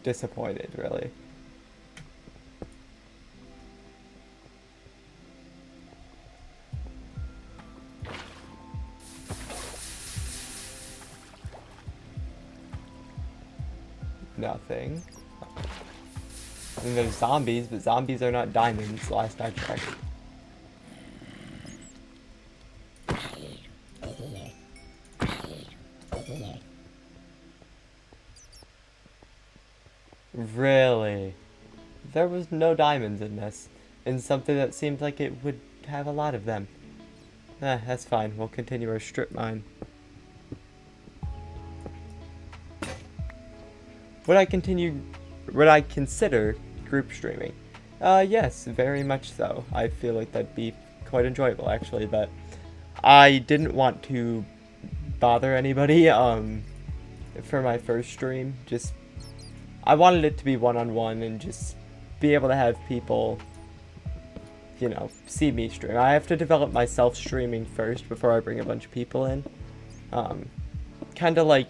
disappointed, really. Nothing. I mean, there's zombies, but zombies are not diamonds, last I checked. Really? There was no diamonds in this. In something that seemed like it would have a lot of them. That's fine. We'll continue our strip mine. would I consider group streaming? Yes, very much so. I feel like that'd be quite enjoyable, actually, but I didn't want to bother anybody, for my first stream. Just, I wanted it to be one-on-one and just be able to have people, you know, see me stream. I have to develop my self-streaming first before I bring a bunch of people in. Kind of like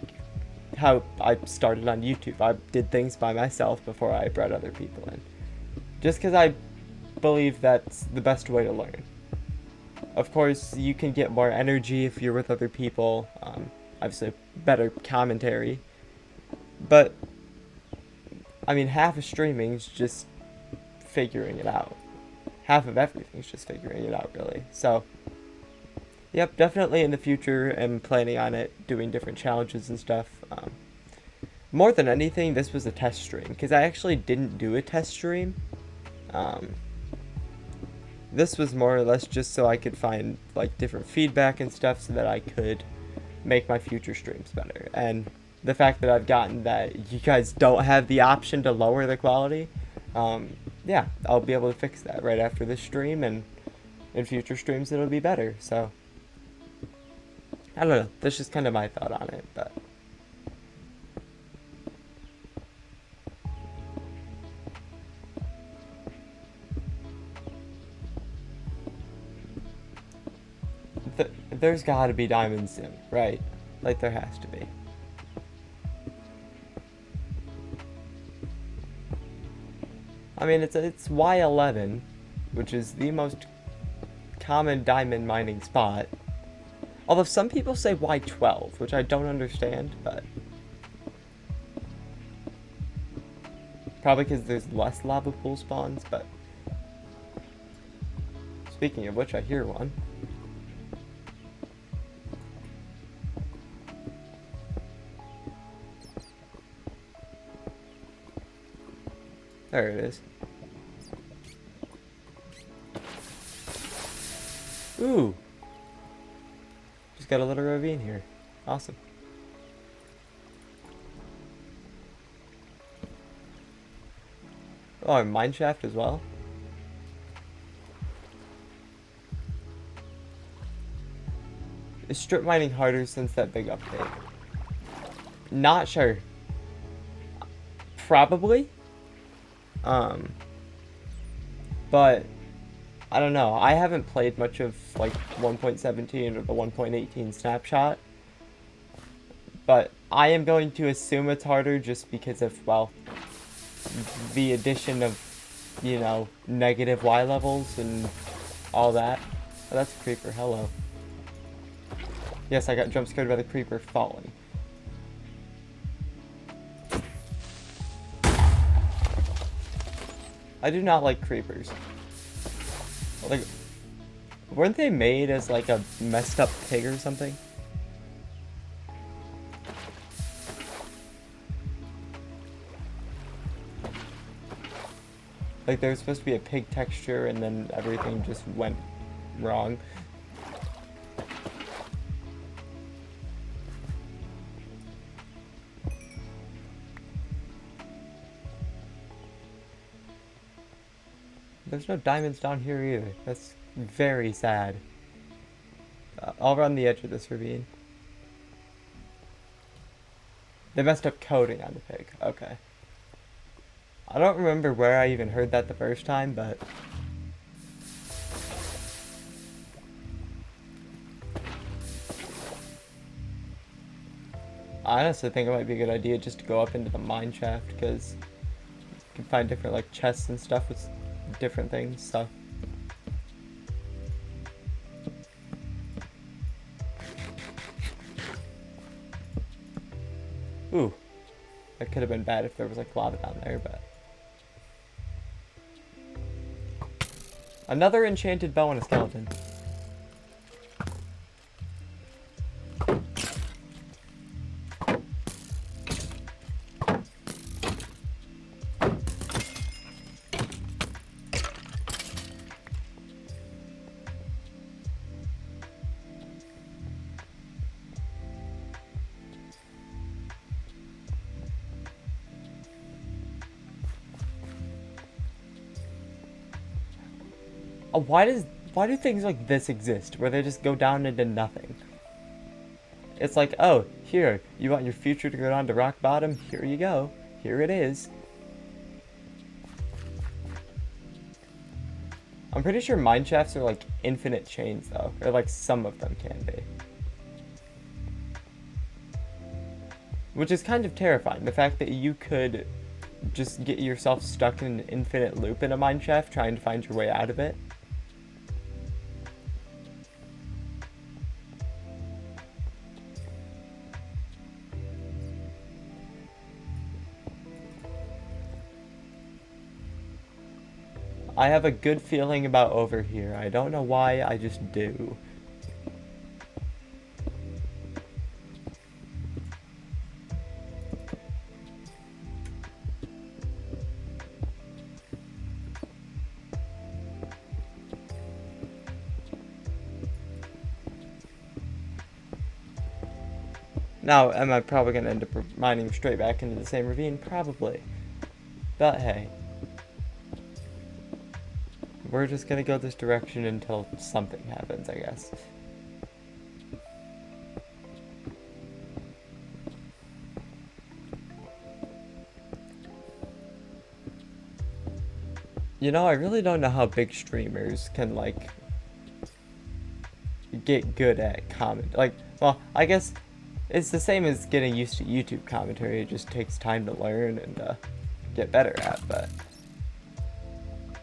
how I started on YouTube. I did things by myself before I brought other people in. Just because I believe that's the best way to learn. Of course, you can get more energy if you're with other people. Obviously, better commentary. But, I mean, half of streaming is just figuring it out. Half of everything is just figuring it out, really. So, yep, definitely in the future I'm planning on it, doing different challenges and stuff. More than anything, this was a test stream, because I actually didn't do a test stream. This was more or less just so I could find, like, different feedback and stuff so that I could make my future streams better. And the fact that I've gotten that you guys don't have the option to lower the quality, yeah, I'll be able to fix that right after this stream, and in future streams it'll be better. So, I don't know, that's just kind of my thought on it, but there's gotta be diamonds soon, right? Like, there has to be. I mean, it's Y11, which is the most common diamond mining spot. Although some people say Y12, which I don't understand, but probably because there's less lava pool spawns, but speaking of which, I hear one. There it is. Ooh. Just got a little ravine here. Awesome. Oh, a mine shaft as well? Is strip mining harder since that big update? Not sure. Probably. But I don't know. I haven't played much of like 1.17 or the 1.18 snapshot. But I am going to assume it's harder just because of, well, the addition of, you know, negative Y levels and all that. Oh, that's a creeper. Hello. Yes, I got jump scared by the creeper falling. I do not like creepers. Like, weren't they made as like a messed up pig or something? Like, there was supposed to be a pig texture and then everything just went wrong. There's no diamonds down here either. That's very sad. I'll run the edge of this ravine. They messed up coding on the pig. Okay. I don't remember where I even heard that the first time, but I honestly think it might be a good idea just to go up into the mine shaft, because you can find different like chests and stuff with different things, so. Ooh. That could have been bad if there was like lava down there, but. Another enchanted bow and a skeleton. Why do things like this exist, where they just go down into nothing? It's like, oh, here, you want your future to go down to rock bottom? Here you go. Here it is. I'm pretty sure mine shafts are like infinite chains, though. Or like some of them can be. Which is kind of terrifying. The fact that you could just get yourself stuck in an infinite loop in a mine shaft trying to find your way out of it. I have a good feeling about over here. I don't know why, I just do. Now, am I probably going to end up mining straight back into the same ravine? Probably. But hey. We're just going to go this direction until something happens, I guess. You know, I really don't know how big streamers can, like, get good at comment. Like, well, I guess it's the same as getting used to YouTube commentary. It just takes time to learn and get better at, but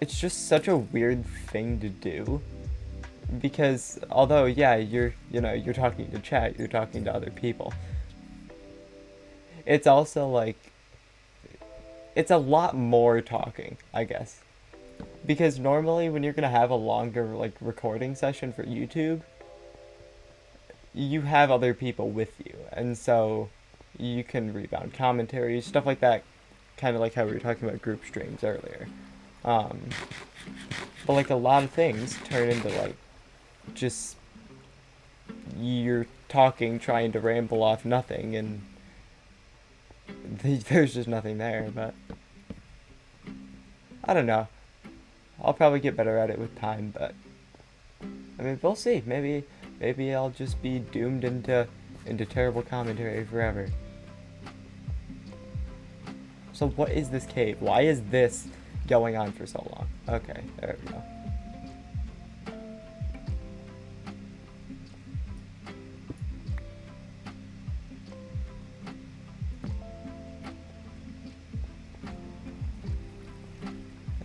it's just such a weird thing to do. Because although, yeah, you're talking to chat, you're talking to other people, it's also like, it's a lot more talking, I guess. Because normally when you're gonna have a longer, like, recording session for YouTube, you have other people with you, and so you can rebound commentary, stuff like that, kind of like how we were talking about group streams earlier. But like a lot of things turn into like just you're talking, trying to ramble off nothing, and there's just nothing there. But I don't know. I'll probably get better at it with time, but I mean, we'll see. Maybe I'll just be doomed into terrible commentary forever. So what is this cave? Why is this going on for so long? Okay, there we go.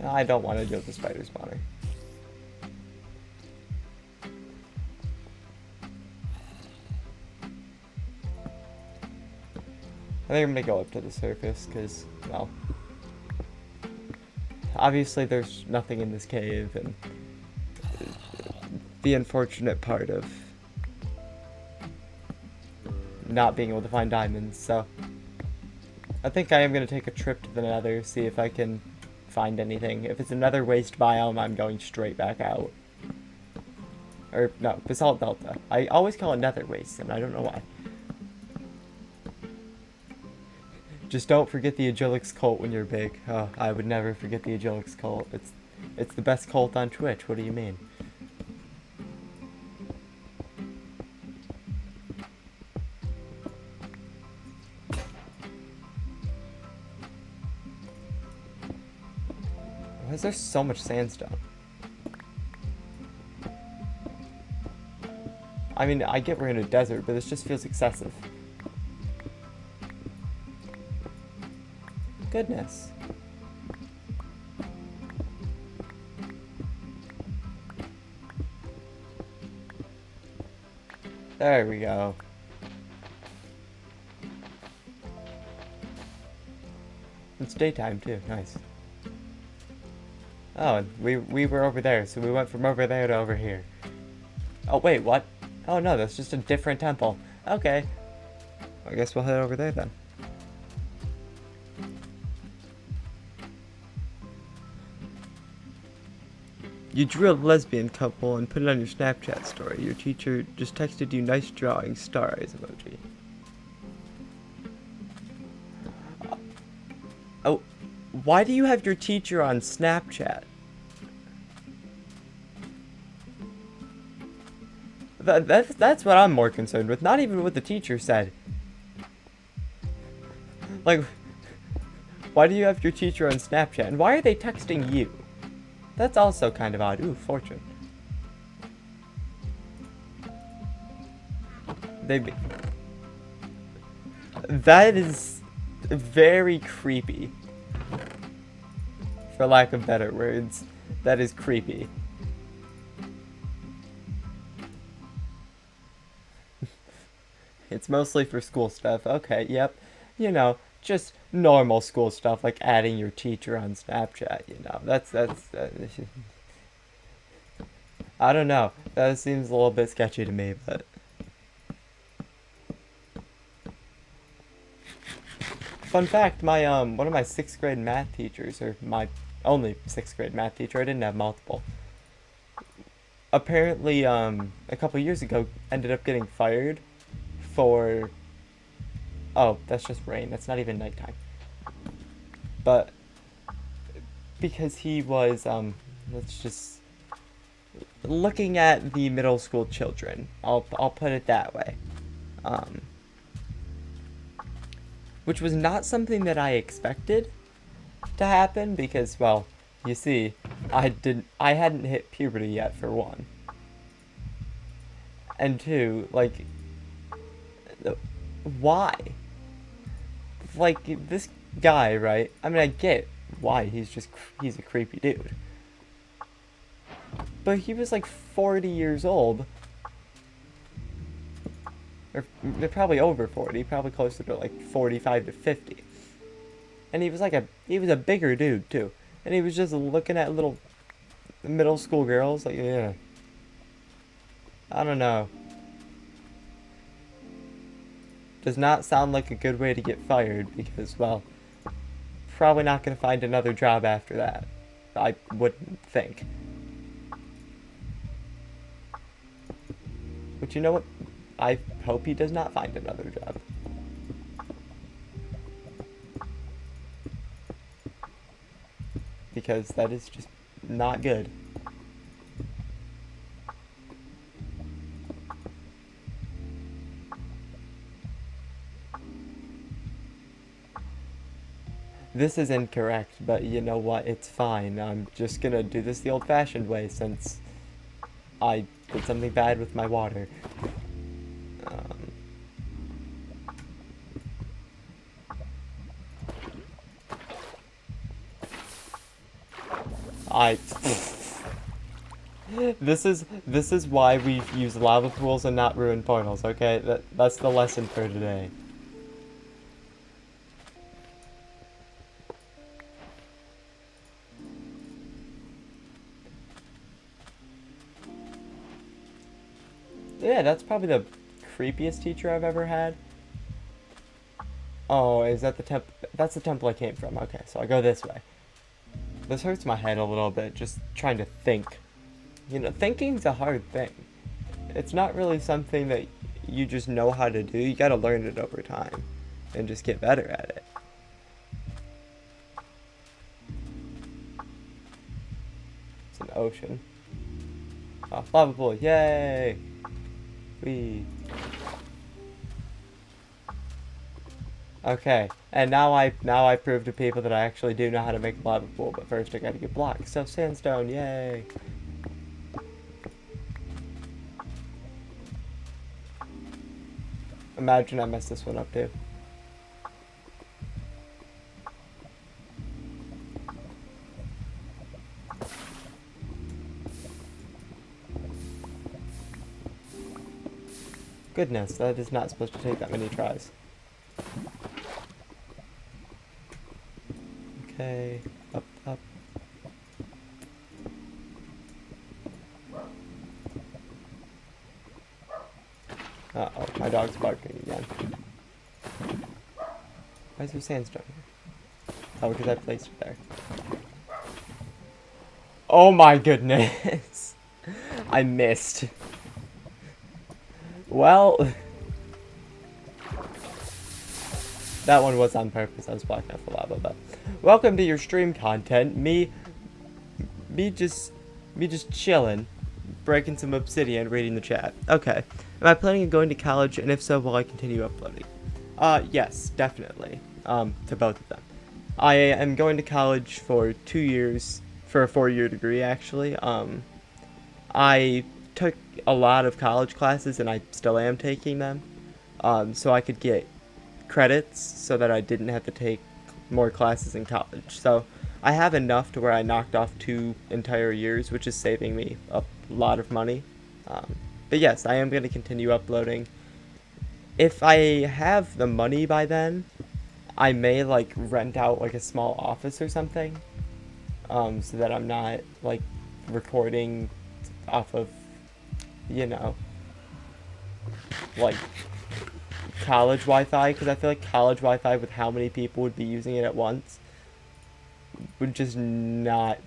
I don't want to deal with the spider spawner. I think I'm gonna go up to the surface because, well, obviously there's nothing in this cave, and the unfortunate part of not being able to find diamonds, so I think I am gonna take a trip to the nether, see if I can find anything. If it's another waste biome, I'm going straight back out. Or, no, Basalt Delta. I always call it nether waste, and I don't know why. Just don't forget the Agilix cult when you're big. Oh, I would never forget the Agilix cult. It's the best cult on Twitch. What do you mean? Why is there so much sandstone? I mean, I get we're in a desert, but this just feels excessive. Goodness. There we go. It's daytime too, nice. Oh, and we were over there, so we went from over there to over here. Oh wait, what? Oh no, that's just a different temple. Okay. I guess we'll head over there then. You drew a lesbian couple and put it on your Snapchat story. Your teacher just texted you nice drawing, star eyes emoji. Oh, why do you have your teacher on Snapchat? That's what I'm more concerned with. Not even what the teacher said. Like, why do you have your teacher on Snapchat? And why are they texting you? That's also kind of odd. Ooh, fortune. That is very creepy. For lack of better words. That is creepy. It's mostly for school stuff. Okay, yep. You know, just normal school stuff like adding your teacher on Snapchat, you know. That's I don't know. That seems a little bit sketchy to me, but fun fact, my one of my 6th grade math teachers, or my only 6th grade math teacher, I didn't have multiple. Apparently, a couple years ago, ended up getting fired for... Oh, that's just rain. That's not even nighttime. But because he was, let's just... looking at the middle school children. I'll put it that way. Which was not something that I expected to happen because, well, you see, I hadn't hit puberty yet, for one. And two, like, why? Like, this guy, right? I mean, I get why, he's a creepy dude. But he was like 40 years old. Or they're probably over 40, probably closer to like 45 to 50. And he was a bigger dude too. And he was just looking at little middle school girls like, yeah. I don't know. Does not sound like a good way to get fired because, well, probably not going to find another job after that. I wouldn't think. But you know what? I hope he does not find another job. Because that is just not good. This is incorrect, but you know what? It's fine. I'm just gonna do this the old-fashioned way since I did something bad with my water. This is why we use lava pools and not ruin portals, okay? That's the lesson for today. Yeah, that's probably the creepiest teacher I've ever had. Oh, is that the temple? That's the temple I came from. Okay, so I go this way. This hurts my head a little bit, just trying to think. You know, thinking's a hard thing. It's not really something that you just know how to do. You gotta learn it over time and just get better at it. It's an ocean. Oh, lava pool, yay! Whee. Okay, and now I prove to people that I actually do know how to make a lava pool, but first I gotta get blocks. So sandstone, yay! Imagine I messed this one up too. Goodness, that is not supposed to take that many tries. Okay, up, up. Uh-oh, my dog's barking again. Why is there sandstone here? Oh, because I placed it there. Oh my goodness! I missed. Well, that one was on purpose. I was blocking out the lava, but welcome to your stream content. Me just chilling, breaking some obsidian, reading the chat. Okay. Am I planning on going to college, and if so, will I continue uploading? Yes, definitely. To both of them. I am going to college for 2 years, for a 4-year degree, actually. I took a lot of college classes, and I still am taking them, so I could get credits so that I didn't have to take more classes in college. So I have enough to where I knocked off 2 entire years, which is saving me a lot of money. But yes, I am going to continue uploading. If I have the money by then, I may like rent out like a small office or something, so that I'm not like recording off of, you know, like college Wi-Fi, because I feel like college Wi-Fi with how many people would be using it at once would just not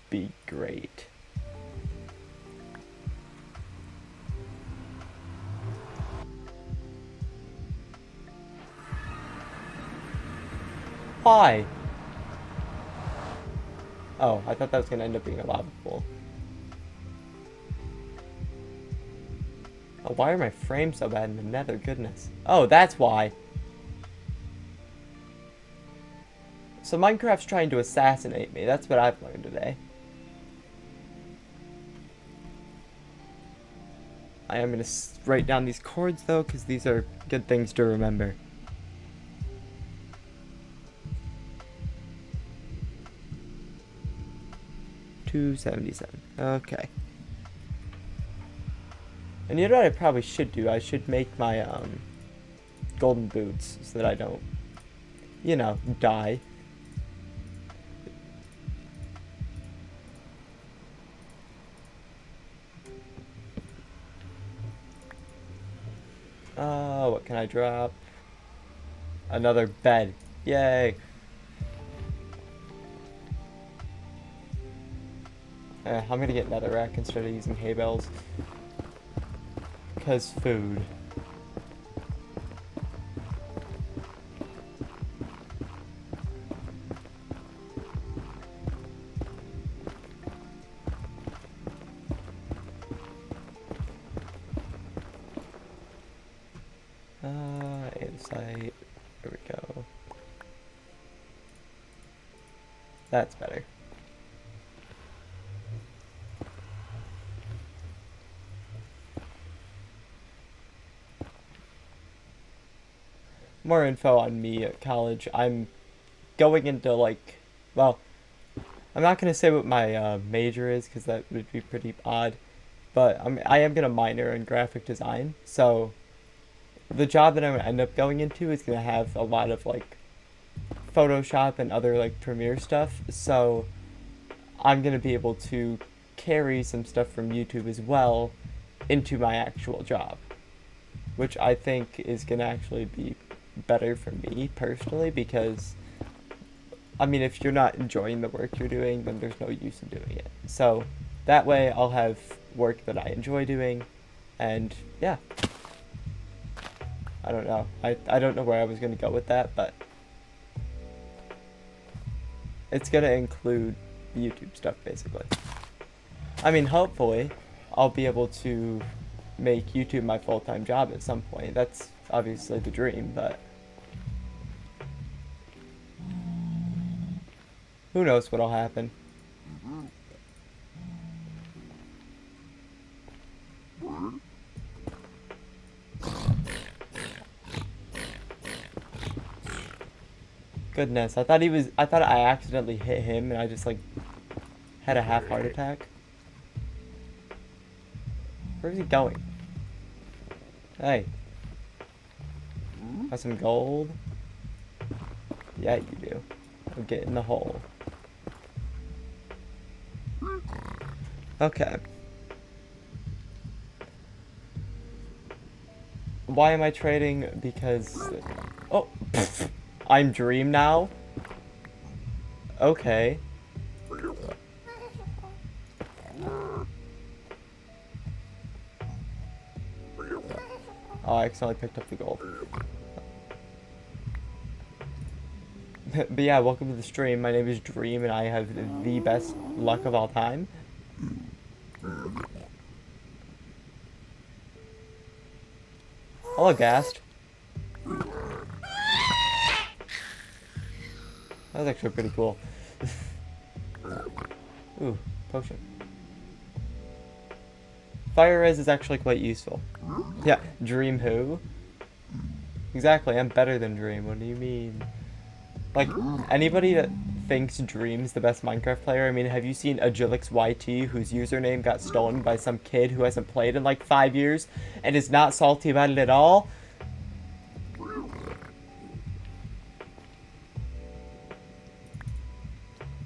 be great. Why? Oh, I thought that was gonna end up being a lava pool. Oh, why are my frames so bad in the nether? Goodness. Oh, that's why. So Minecraft's trying to assassinate me. That's what I've learned today. I am going to write down these chords, though, because these are good things to remember. $277. Okay. And you know what I probably should do? I should make my golden boots so that I don't, you know, die. What can I drop? Another bed. Yay! I'm gonna get netherrack instead of using hay bales. Because food. Insight. There we go. That's better. More info on me at college. I'm going into like, well, I'm not going to say what my major is because that would be pretty odd, but I am going to minor in graphic design. So the job that I'm going to end up going into is going to have a lot of like Photoshop and other like Premiere stuff. So I'm going to be able to carry some stuff from YouTube as well into my actual job, which I think is going to actually be better for me personally, because I mean, if you're not enjoying the work you're doing, then there's no use in doing it. So that way I'll have work that I enjoy doing, and yeah. I don't know. I don't know where I was going to go with that, but it's going to include YouTube stuff, basically. I mean, hopefully, I'll be able to make YouTube my full-time job at some point. That's obviously the dream, but who knows what'll happen. Goodness, I thought I accidentally hit him and I just like had a half heart attack. Where's he going? Hey. Got some gold? Yeah, you do. I'll get in the hole. Okay. Why am I trading? Because... Oh! I'm Dream now? Okay. Oh, I accidentally picked up the gold. But yeah, welcome to the stream. My name is Dream, and I have the best luck of all time. Hello, Ghast. That was actually pretty cool. Ooh, potion. Fire res is actually quite useful. Yeah, Dream who? Exactly, I'm better than Dream. What do you mean? Like, anybody that thinks Dream's the best Minecraft player, I mean, have you seen AgilixYT, whose username got stolen by some kid who hasn't played in like 5 years and is not salty about it at all?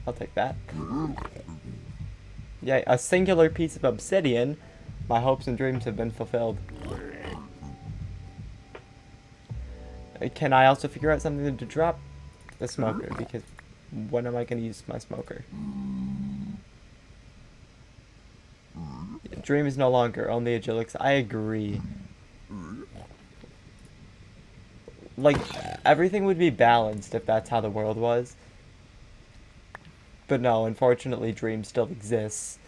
I'll take that. Yeah, a singular piece of obsidian. My hopes and dreams have been fulfilled. Can I also figure out something to drop the smoker? Because when am I going to use my smoker? Dream is no longer, only Agilix. I agree. Like, everything would be balanced if that's how the world was. But no, unfortunately, Dream still exists.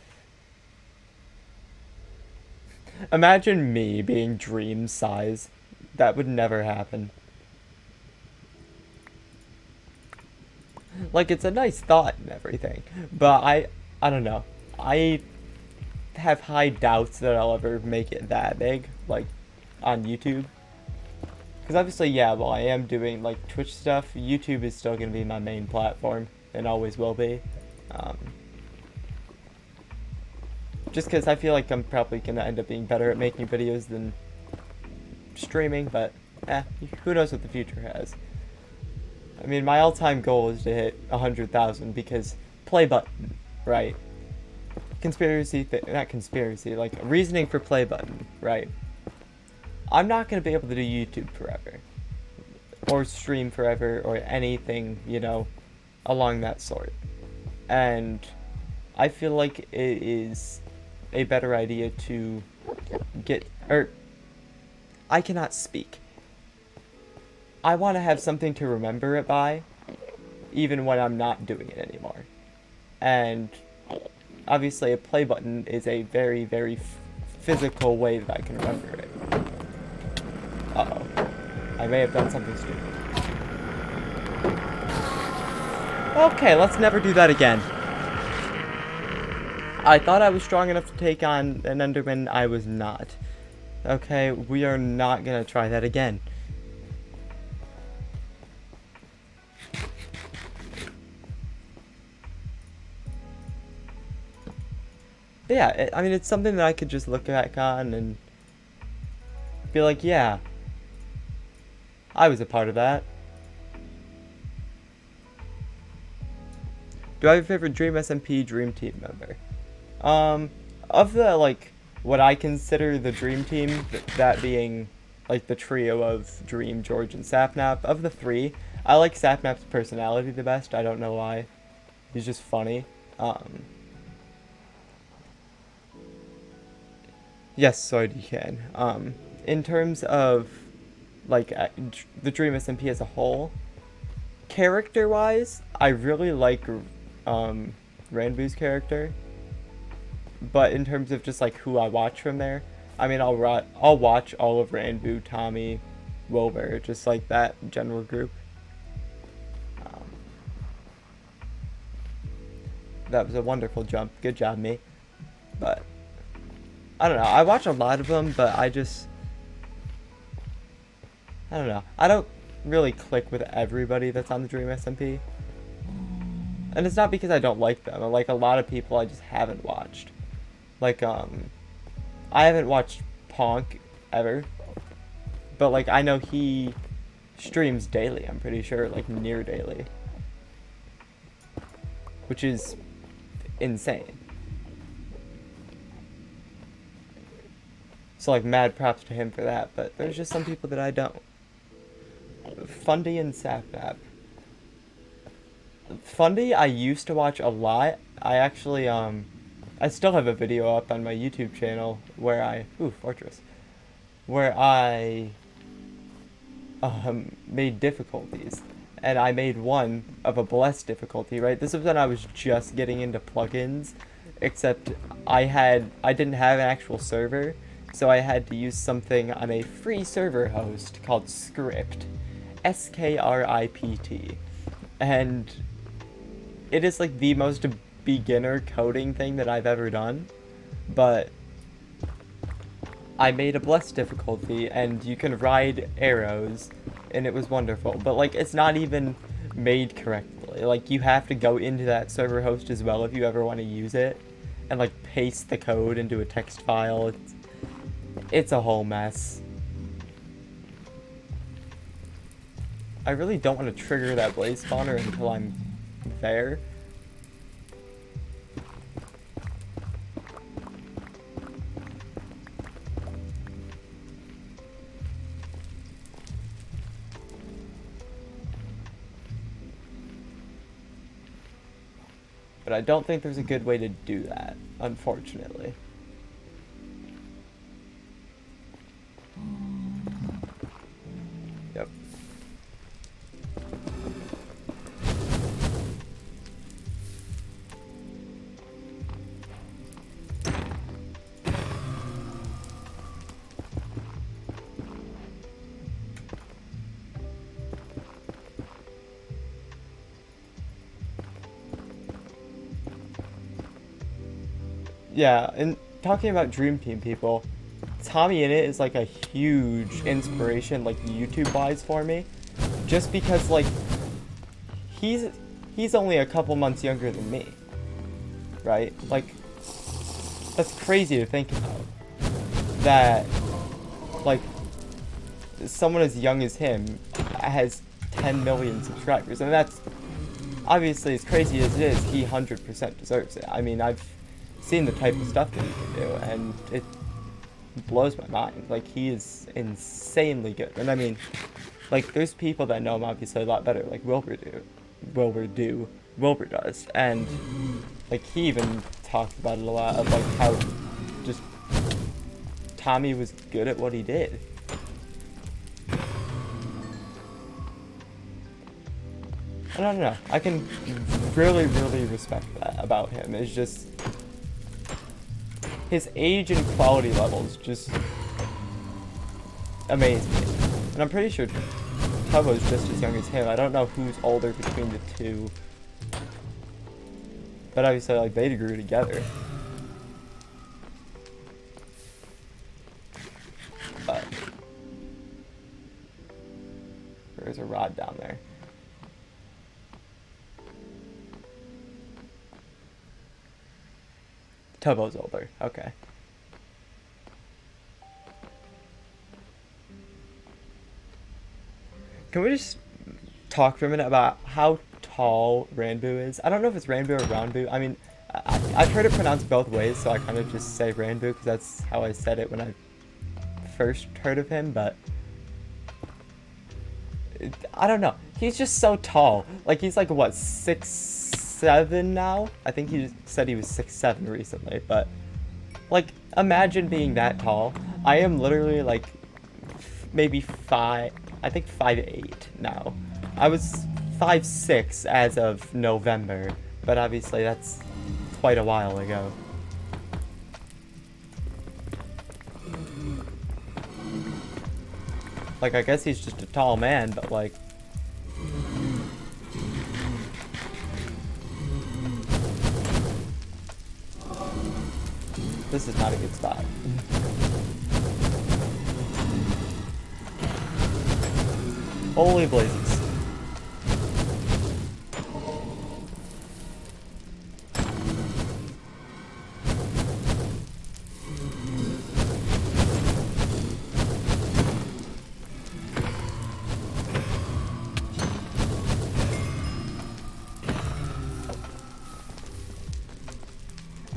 Imagine me being Dream size. That would never happen. Like, it's a nice thought and everything, but I don't know. I have high doubts that I'll ever make it that big, like, on YouTube. Because obviously, yeah, while I am doing, like, Twitch stuff, YouTube is still going to be my main platform, and always will be. Just because I feel like I'm probably going to end up being better at making videos than streaming, but, who knows what the future has. I mean, my all-time goal is to hit 100,000 because play button, right? Not conspiracy, like reasoning for play button, right? I'm not going to be able to do YouTube forever. Or stream forever, or anything, you know, along that sort. And I feel like it is a better idea to I cannot speak. I want to have something to remember it by, even when I'm not doing it anymore. And obviously a play button is a very, very physical way that I can remember it. Uh-oh. I may have done something stupid. Okay, let's never do that again. I thought I was strong enough to take on an Enderman. I was not. Okay, we are not gonna try that again. Yeah, I mean, it's something that I could just look back on and be like, yeah, I was a part of that. Do I have a favorite Dream SMP Dream Team member? Of the, like, what I consider the Dream Team, that being, like, the trio of Dream, George, and Sapnap, of the three, I like Sapnap's personality the best. I don't know why. He's just funny. Yes, so you can. In terms of, like, the Dream SMP as a whole, character-wise, I really like, Ranboo's character. But in terms of just, like, who I watch from there, I mean, I'll watch all of Ranboo, Tommy, Wilbur, just, like, that general group. That was a wonderful jump. Good job, me. But I don't know. I watch a lot of them, but I don't know. I don't really click with everybody that's on the Dream SMP. And it's not because I don't like them. Like, a lot of people I just haven't watched. Like, I haven't watched Ponk ever. But, like, I know he streams daily, I'm pretty sure. Like, near daily. Which is insane. So, like, mad props to him for that, but there's just some people that I don't. Fundy and Sapnap. Fundy, I used to watch a lot. I actually, I still have a video up on my YouTube channel where Fortress. Where I, made difficulties. And I made one of a blessed difficulty, right? This was when I was just getting into plugins, except I didn't have an actual server. So I had to use something on a free server host called Script, Skript, and it is like the most beginner coding thing that I've ever done, but I made a blessed difficulty and you can ride arrows and it was wonderful, but like it's not even made correctly. Like you have to go into that server host as well if you ever want to use it and like paste the code into a text file. It's a whole mess. I really don't want to trigger that blaze spawner until I'm there. But I don't think there's a good way to do that, unfortunately. Yep. Yeah, and talking about Dream Team people, Tommy in it is like a huge inspiration, like YouTube-wise for me, just because like he's only a couple months younger than me, right? Like that's crazy to think about. That like someone as young as him has 10 million subscribers, and that's obviously as crazy as it is. He 100% deserves it. I mean, I've seen the type of stuff that he can do, and it blows my mind. Like, he is insanely good. And I mean, like, there's people that know him obviously a lot better, like Wilbur does, and like he even talked about it a lot of like how just Tommy was good at what he did. I don't know. I can really, really respect that about him. It's just his age and quality levels just amaze me. And I'm pretty sure Tubbo's just as young as him. I don't know who's older between the two. But obviously, like, they grew together. But there's a rod down there. Tubbo's older. Okay. Can we just talk for a minute about how tall Ranboo is? I don't know if it's Ranboo or Ranboo. I mean, I've heard it pronounced both ways, so I kind of just say Ranboo because that's how I said it when I first heard of him, but I don't know. He's just so tall. Like, he's like, what, 6'7" now? I think he said he was 6'7" recently, but like, imagine being that tall. I am literally like maybe 5, I think 5'8" now. I was 5'6" as of November, but obviously that's quite a while ago. Like, I guess he's just a tall man, but like, this is not a good spot. Holy blazes.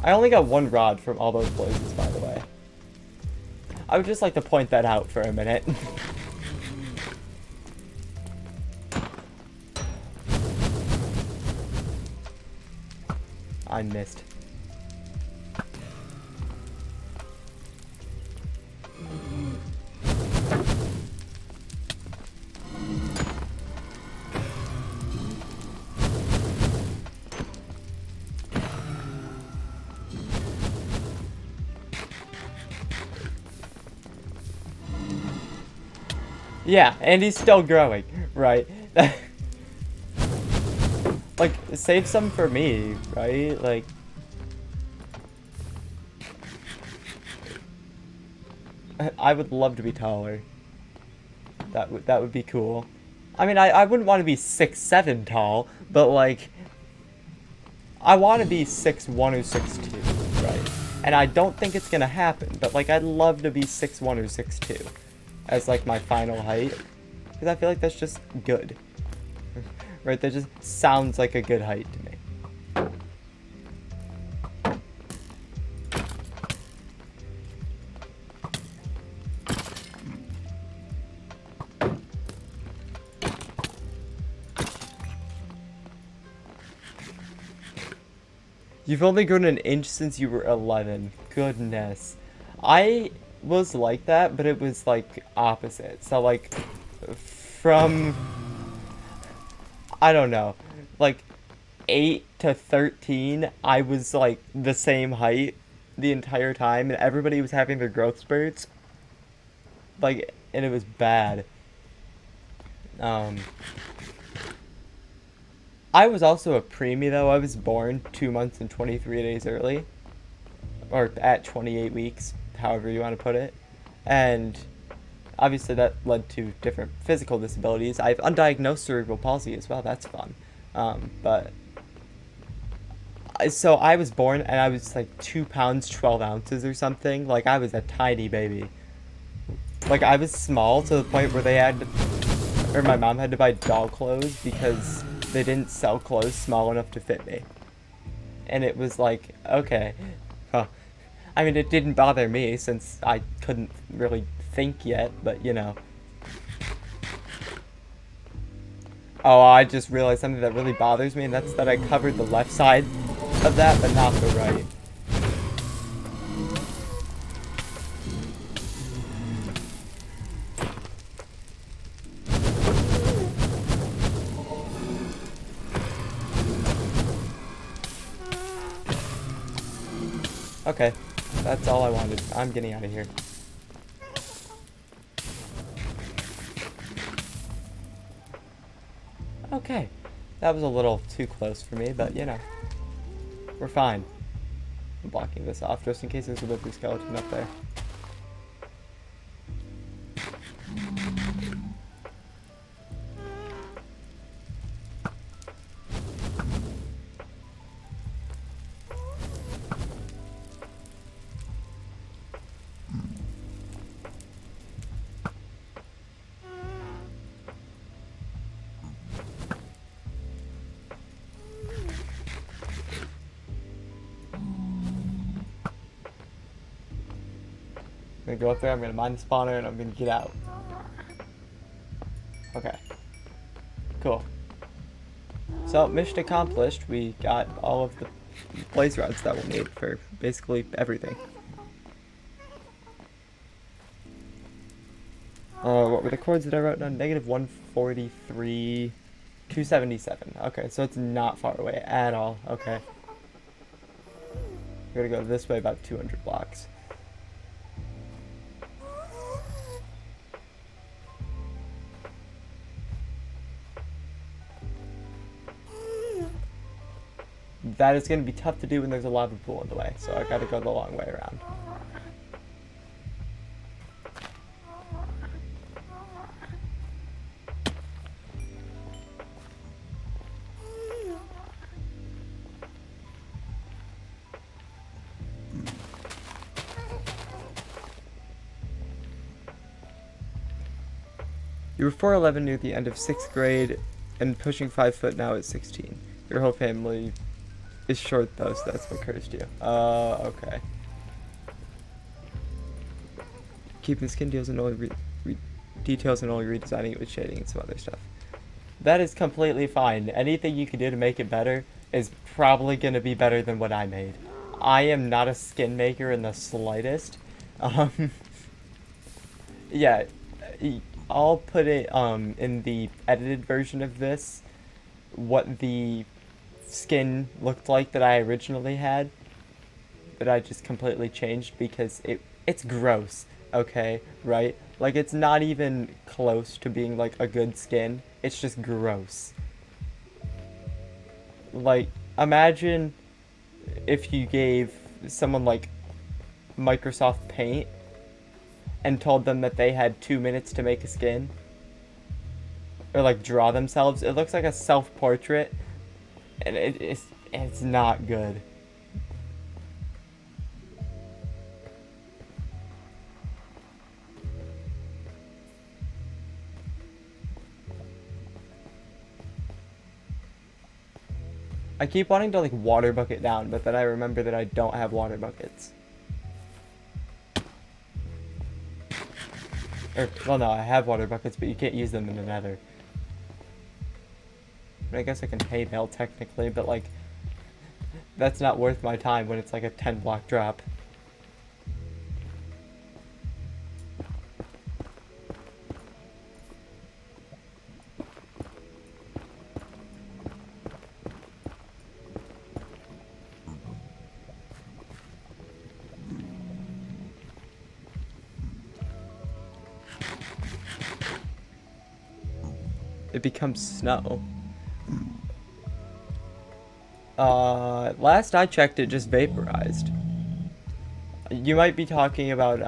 I only got one rod from all those blazes, by the way. I would just like to point that out for a minute. I missed. Yeah, and he's still growing, right? Like, save some for me, right? Like, I would love to be taller. That would be cool. I mean, I wouldn't want to be 6'7" tall, but like, I want to be 6'1" or 6'2", right? And I don't think it's gonna happen, but like, I'd love to be 6'1" or 6'2" as like my final height, because I feel like that's just good, right? That just sounds like a good height to me. You've only grown an inch since you were 11. Goodness. I was like that, but it was like opposite. So like from, I don't know, like 8 to 13, I was like the same height the entire time, and everybody was having their growth spurts. Like, and it was bad. Um, I was also a preemie though. I was born 2 months and 23 days early, or at 28 weeks, however you want to put it. And obviously that led to different physical disabilities. I have undiagnosed cerebral palsy as well. That's fun. But so I was born and I was like 2 pounds 12 ounces or something. Like, I was a tiny baby. Like, I was small to the point where they had to, or my mom had to buy doll clothes because they didn't sell clothes small enough to fit me. And it was like, okay, well, I mean, it didn't bother me since I couldn't really think yet, but you know. Oh, I just realized something that really bothers me, and that's that I covered the left side of that, but not the right. Okay, that's all I wanted. I'm getting out of here. Okay, that was a little too close for me, but you know, we're fine. I'm blocking this off just in case there's a wither skeleton up there. I'm gonna go up there, I'm gonna mine the spawner, and I'm gonna get out. Okay. Cool. So, mission accomplished. We got all of the blaze rods that we'll need for basically everything. What were the chords that I wrote down? Negative 143, 277. Okay, so it's not far away at all. Okay. We're gonna go this way about 200 blocks. That is going to be tough to do when there's a lava pool in the way, so I gotta go the long way around. You were 4'11" near the end of 6th grade and pushing 5 foot now at 16. Your whole family is short though, so that's what cursed you. Okay. Keeping skin deals and only details and only redesigning it with shading and some other stuff. That is completely fine. Anything you can do to make it better is probably going to be better than what I made. I am not a skin maker in the slightest. Yeah, I'll put it in the edited version of this, what the skin looked like that I originally had, that I just completely changed because it's gross. okay, right? Like, it's not even close to being, like, a good skin. It's just gross. Like, imagine if you gave someone, like, Microsoft Paint and told them that they had 2 minutes to make a skin. Or, like, draw themselves. It looks like a self-portrait, and it's not good. I keep wanting to, like, water bucket down, but then I remember that I don't have water buckets. Or, well, no, I have water buckets, but you can't use them in the nether. I guess I can hay bale technically, but, like, that's not worth my time when it's like a 10 block drop. It becomes snow. Last I checked, it just vaporized. You might be talking about,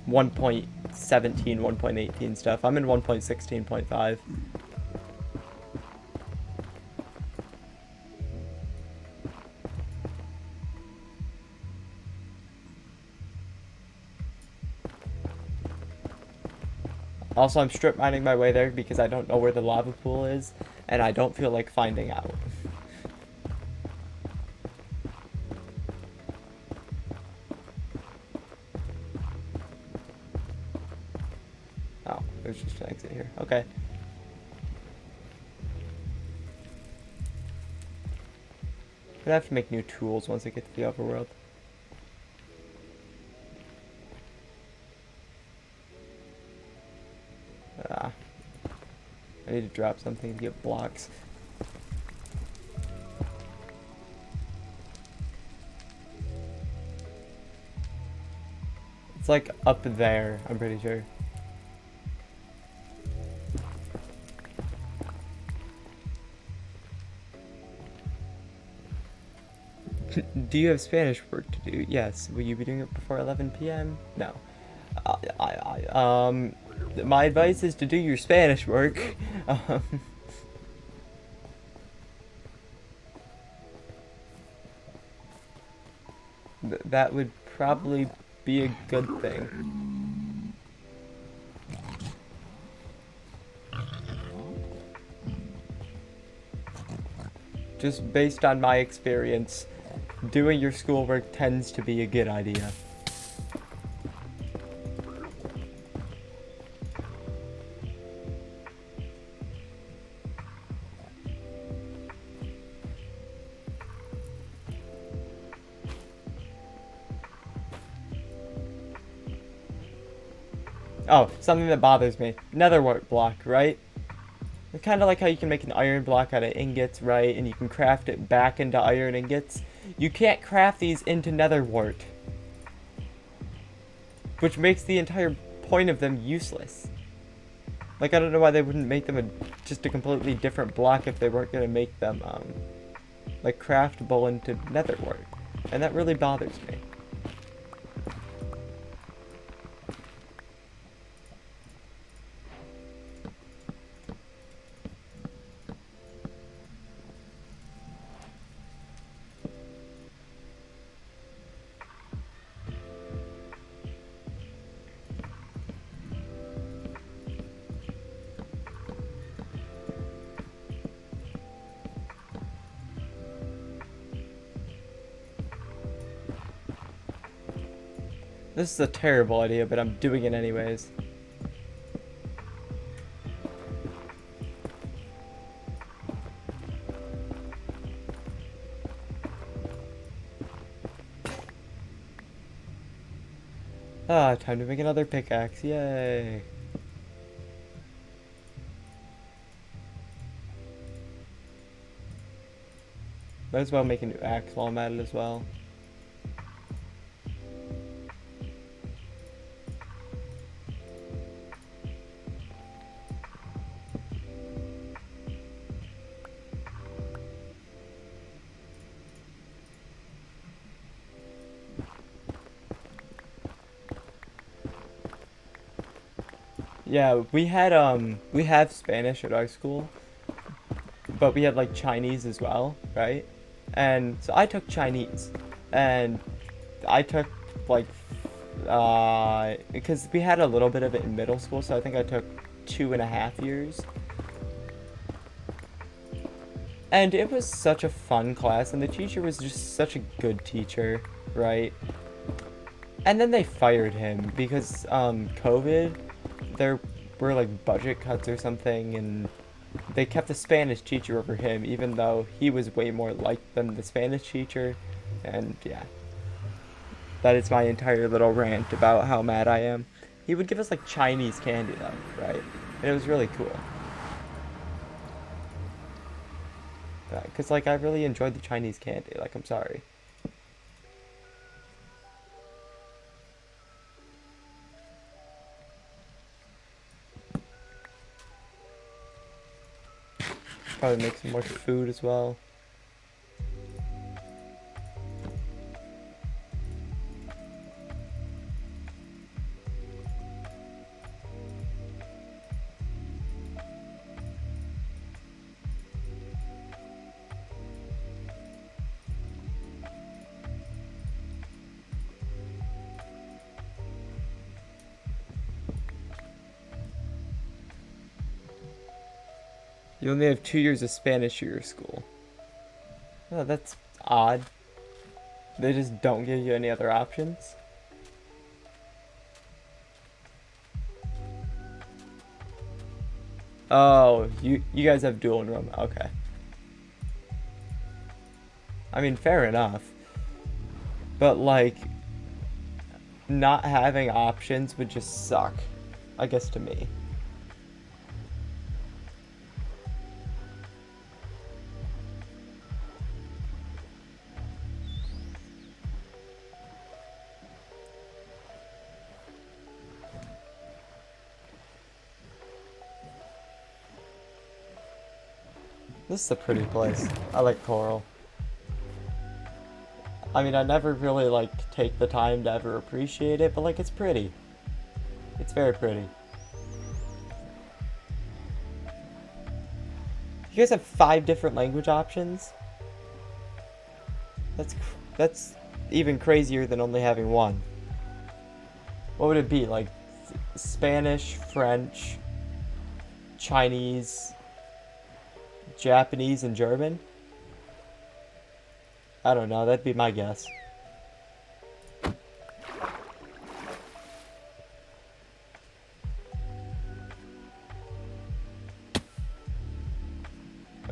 1.17, 1.18 stuff. I'm in 1.16.5. Also, I'm strip mining my way there because I don't know where the lava pool is, and I don't feel like finding out. Oh, there's just an exit here. Okay. I'm gonna have to make new tools once I get to the overworld. I need to drop something to get blocks. It's like up there, I'm pretty sure. Do you have Spanish work to do? Yes. Will you be doing it before 11 p.m.? No. My advice is to do your Spanish work. That would probably be a good thing. Just based on my experience, doing your schoolwork tends to be a good idea. Oh, something that bothers me. Netherwart block, right? It's kind of like how you can make an iron block out of ingots, right? And you can craft it back into iron ingots. You can't craft these into netherwart. Which makes the entire point of them useless. Like, I don't know why they wouldn't make them just a completely different block if they weren't going to make them, like, craftable into netherwart. And that really bothers me. This is a terrible idea, but I'm doing it anyways. Ah, time to make another pickaxe, yay! Might as well make a new axe while I'm at it as well. Yeah, we have Spanish at our school, but we had like Chinese as well, right? And so I took Chinese, and I took like because we had a little bit of it in middle school, so I think I took 2.5 years. And it was such a fun class, and the teacher was just such a good teacher, right? And then they fired him because COVID, there were like budget cuts or something, and they kept the Spanish teacher over him, even though he was way more liked than the Spanish teacher. And yeah, that is my entire little rant about how mad I am. He would give us like Chinese candy though, right? And it was really cool. Because like I really enjoyed the Chinese candy. Like I'm sorry. Probably make some more food as well. You only have 2 years of Spanish at your school. Oh, that's odd. They just don't give you any other options? Oh, you guys have dual enrollment. Okay. I mean, fair enough. But like, not having options would just suck, I guess, to me. This is a pretty place. I like coral. I mean, I never really like take the time to ever appreciate it, but like it's pretty. It's very pretty. You guys have 5 different language options? That's even crazier than only having one. What would it be? Like Spanish, French, Chinese, Japanese, and German? I don't know, that'd be my guess.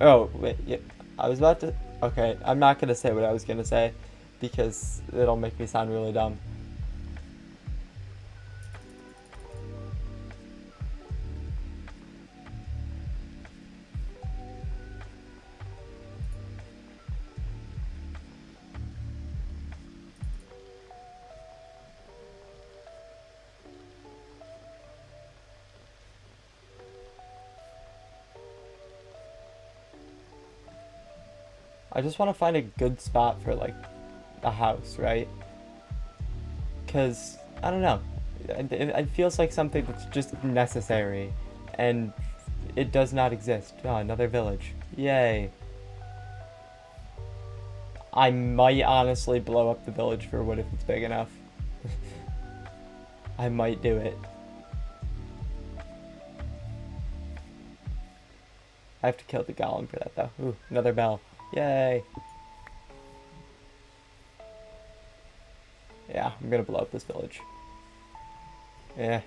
Oh, wait, yeah, I was about to... Okay, I'm not gonna say what I was gonna say, because it'll make me sound really dumb. I just want to find a good spot for, like, a house, right? Because, I don't know, it feels like something that's just necessary, and it does not exist. Oh, another village. Yay. I might honestly blow up the village for wood if it's big enough. I might do it. I have to kill the golem for that, though. Ooh, another bell. Yay. Yeah, I'm gonna blow up this village. Yeah.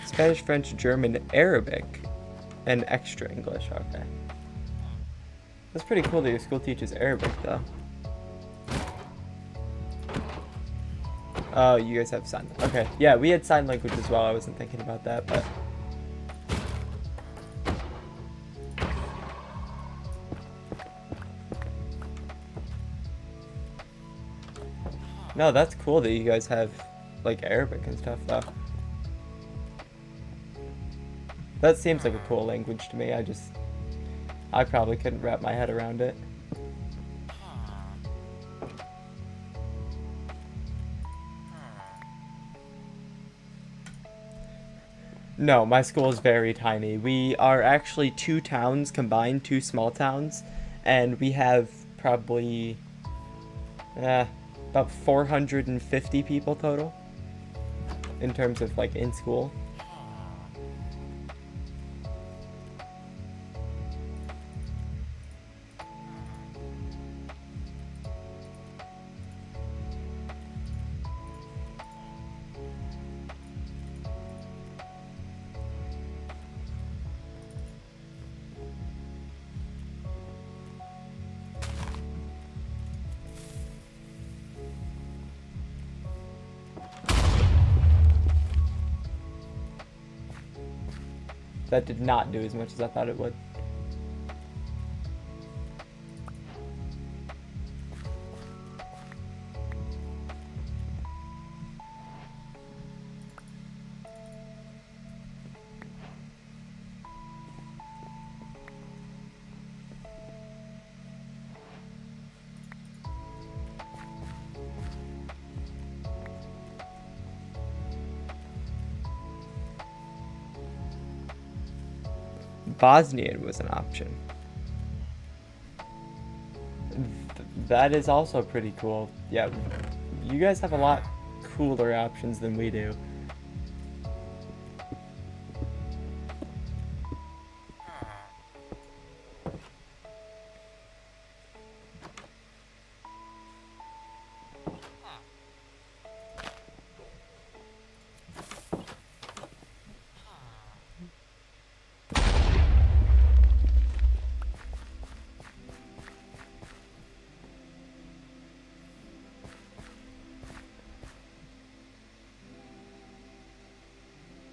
Spanish, French, German, Arabic, and extra English. Okay. That's pretty cool that your school teaches Arabic, though. Oh, you guys have sign. Okay, yeah, we had sign language as well. I wasn't thinking about that, but no, that's cool that you guys have like Arabic and stuff, though. That seems like a cool language to me. I probably couldn't wrap my head around it. No, my school is very tiny. We are actually 2 towns combined, 2 small towns, and we have probably about 450 people total in terms of like in school. That did not do as much as I thought it would. Bosnian was an option. That is also pretty cool. Yeah, you guys have a lot cooler options than we do.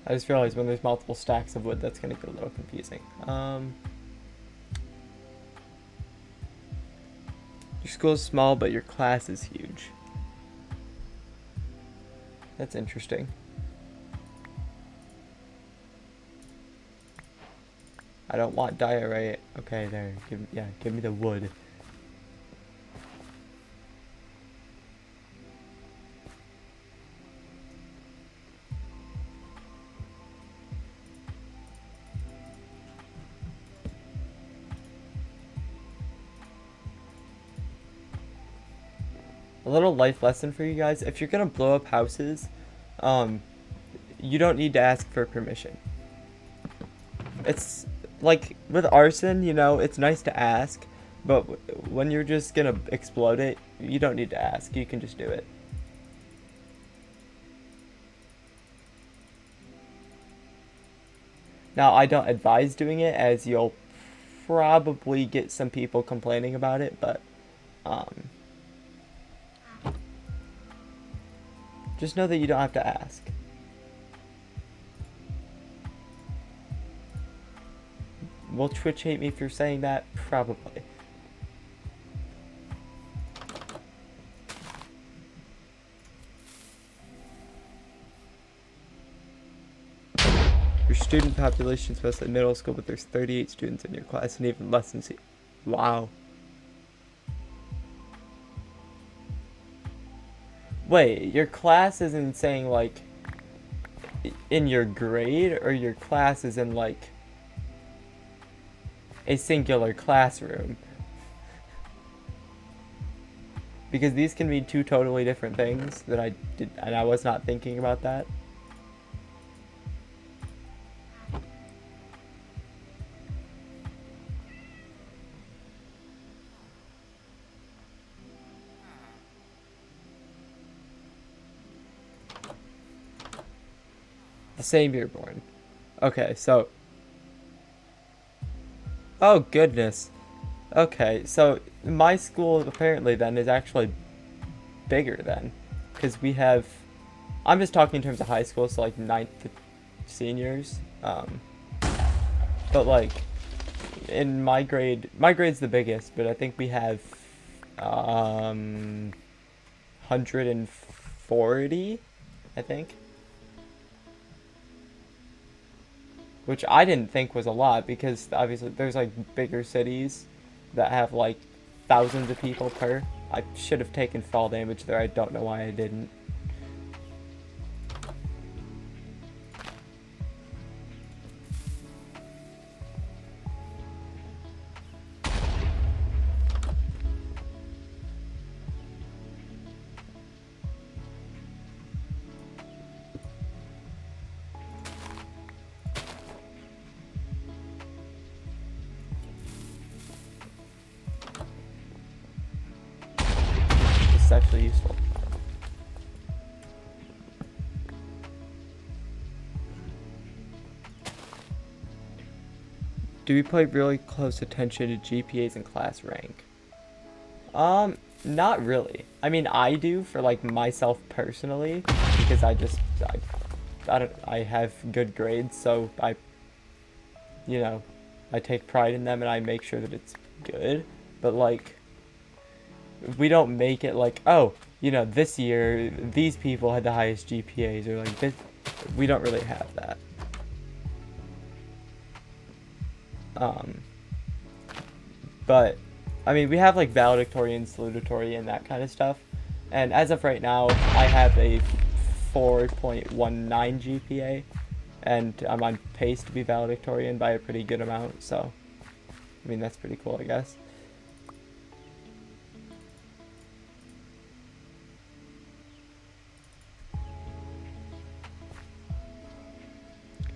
I just realized when there's multiple stacks of wood, that's going to get a little confusing. Your school is small, but your class is huge. That's interesting. I don't want diorite. Okay, there. Give me the wood. A little life lesson for you guys: if you're gonna blow up houses, you don't need to ask for permission. It's like with arson, you know, it's nice to ask, but when you're just gonna explode it, you don't need to ask. You can just do it. Now, I don't advise doing it, as you'll probably get some people complaining about it, but just know that you don't have to ask. Will Twitch hate me for saying that? Probably. Your student population is mostly middle school, but there's 38 students in your class and even less than Wow. Wait, your class isn't saying like in your grade, or your class is in like a singular classroom? Because these can mean 2 totally different things that I was not thinking about that. The same year born. Okay, so... Oh, goodness. Okay, so my school apparently then is actually bigger then. Because we have... I'm just talking in terms of high school, so like 9th to seniors. But like, in my grade's the biggest, but I think we have 140, I think. which I didn't think was a lot because obviously there's like bigger cities that have like thousands of people per. I should have taken fall damage there. I don't know why I didn't. This is actually useful. Do we pay really close attention to GPAs and class rank? Not really. I mean, I do for like myself personally because I have good grades, so you know, I take pride in them and I make sure that it's good. But like, we don't make it like, oh, you know, this year these people had the highest GPAs or like this. We don't really have that. But I mean, we have like valedictorian, salutatorian, and that kind of stuff. And as of right now, I have a 4.19 GPA, and I'm on pace to be valedictorian by a pretty good amount. So, I mean, that's pretty cool, I guess.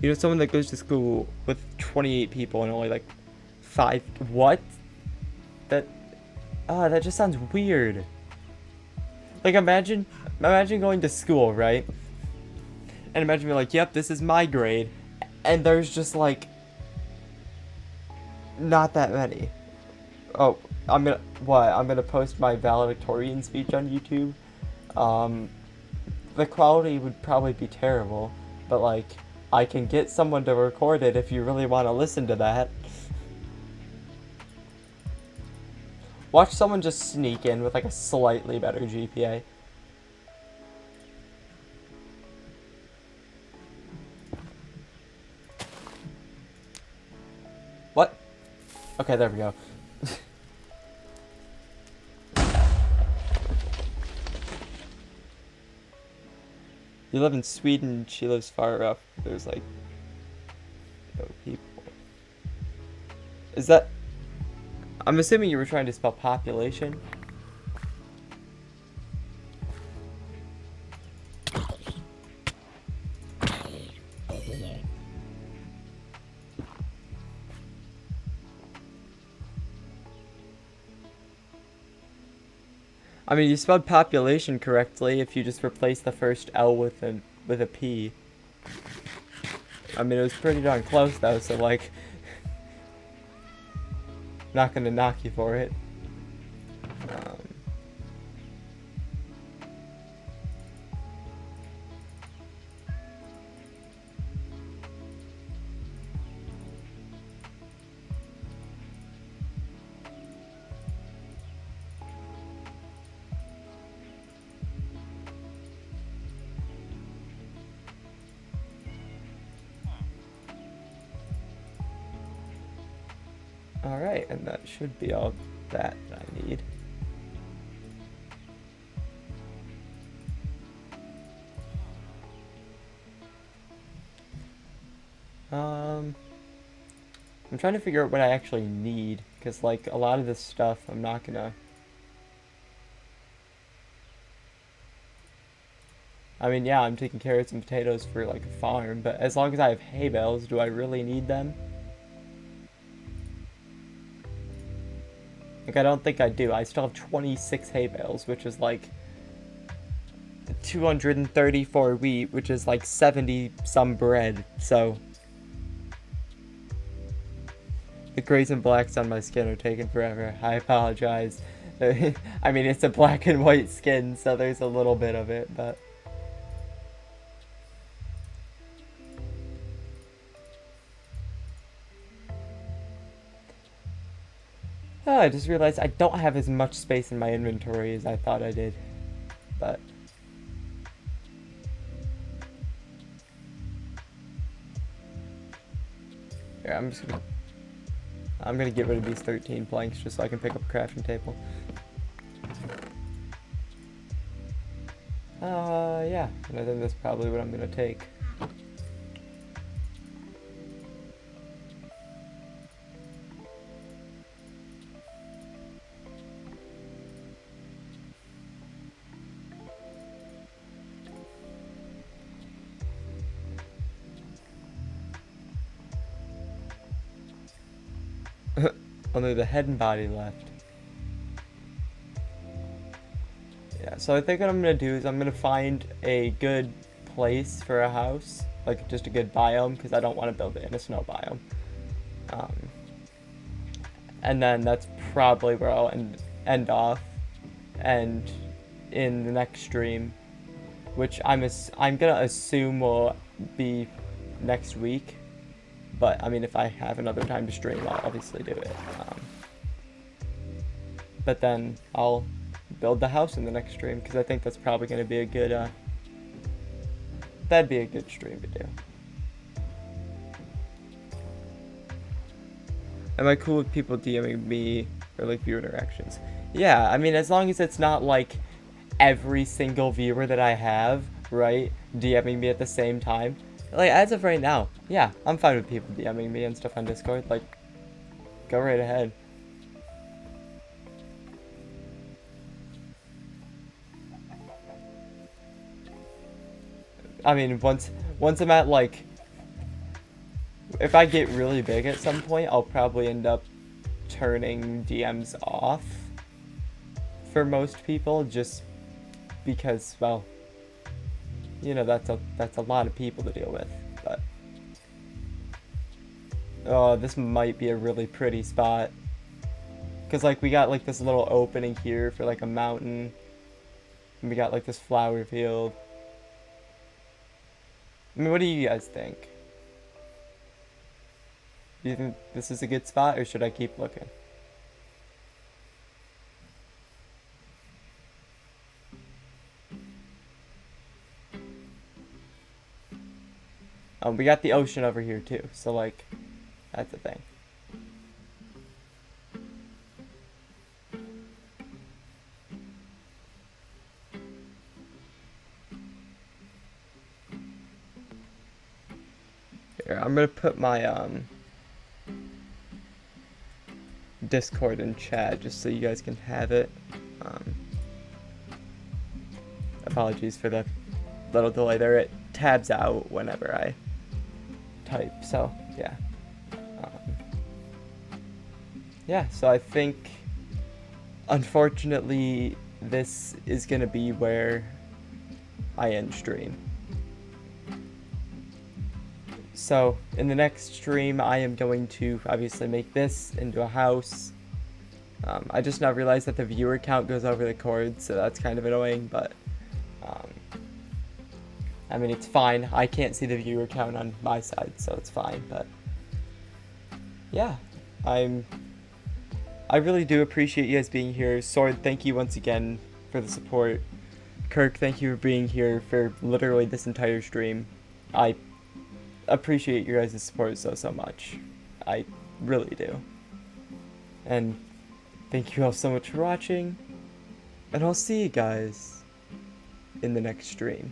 You know, someone that goes to school with 28 people and only like 5. What? That just sounds weird. Like, imagine going to school, right? And imagine being like, yep, this is my grade. And there's just like not that many. Oh, I'm gonna post my valedictorian speech on YouTube. The quality would probably be terrible, but like, I can get someone to record it if you really want to listen to that. Watch someone just sneak in with like a slightly better GPA. What? Okay, there we go. You live in Sweden, she lives far up. There's like no people. Is that... I'm assuming you were trying to spell population. I mean, you spelled population correctly if you just replace the first L with a P. I mean, it was pretty darn close though, so like, not gonna knock you for it. Alright, and that should be all that I need. I'm trying to figure out what I actually need, because like a lot of this stuff I'm not gonna... I mean, yeah, I'm taking carrots and potatoes for like a farm, but as long as I have hay bales, do I really need them? Like, I don't think I do. I still have 26 hay bales, which is like 234 wheat, which is like 70 some bread, so... The grays and blacks on my skin are taking forever. I apologize. I mean, it's a black and white skin, so there's a little bit of it, but... Oh, I just realized I don't have as much space in my inventory as I thought I did, but... Here, I'm gonna get rid of these 13 planks just so I can pick up a crafting table. Yeah, and I think that's probably what I'm gonna take. Only the head and body left. Yeah, so I think what I'm gonna do is I'm gonna find a good place for a house, like just a good biome, because I don't want to build it in a snow biome. And then that's probably where I'll end off, and in the next stream, which I'm gonna assume will be next week. But, I mean, if I have another time to stream, I'll obviously do it. But then I'll build the house in the next stream, because I think that's probably going to be a good, that'd be a good stream to do. Am I cool with people DMing me or, like, viewer interactions? Yeah, I mean, as long as it's not, like, every single viewer that I have, right, DMing me at the same time. Like, as of right now, yeah, I'm fine with people DMing me and stuff on Discord. Like, go right ahead. I mean, once I'm at, like, if I get really big at some point, I'll probably end up turning DMs off for most people, just because, well, you know, that's a lot of people to deal with. But oh, this might be a really pretty spot, because like we got like this little opening here for like a mountain, and we got like this flower field. I mean, what do you guys think? Do you think this is a good spot, or should I keep looking? We got the ocean over here too, so like, that's the thing. Here, I'm gonna put my Discord in chat just so you guys can have it. Apologies for the little delay there. It tabs out whenever I type, so yeah. Yeah, so I think unfortunately this is gonna be where I end stream. So in the next stream I am going to obviously make this into a house. I just now realized that the viewer count goes over the cord, so that's kind of annoying, but I mean, it's fine. I can't see the viewer count on my side, so it's fine, but yeah, I really do appreciate you guys being here. Sword, thank you once again for the support. Kirk, thank you for being here for literally this entire stream. I appreciate your guys' support so much. I really do. And thank you all so much for watching, and I'll see you guys in the next stream.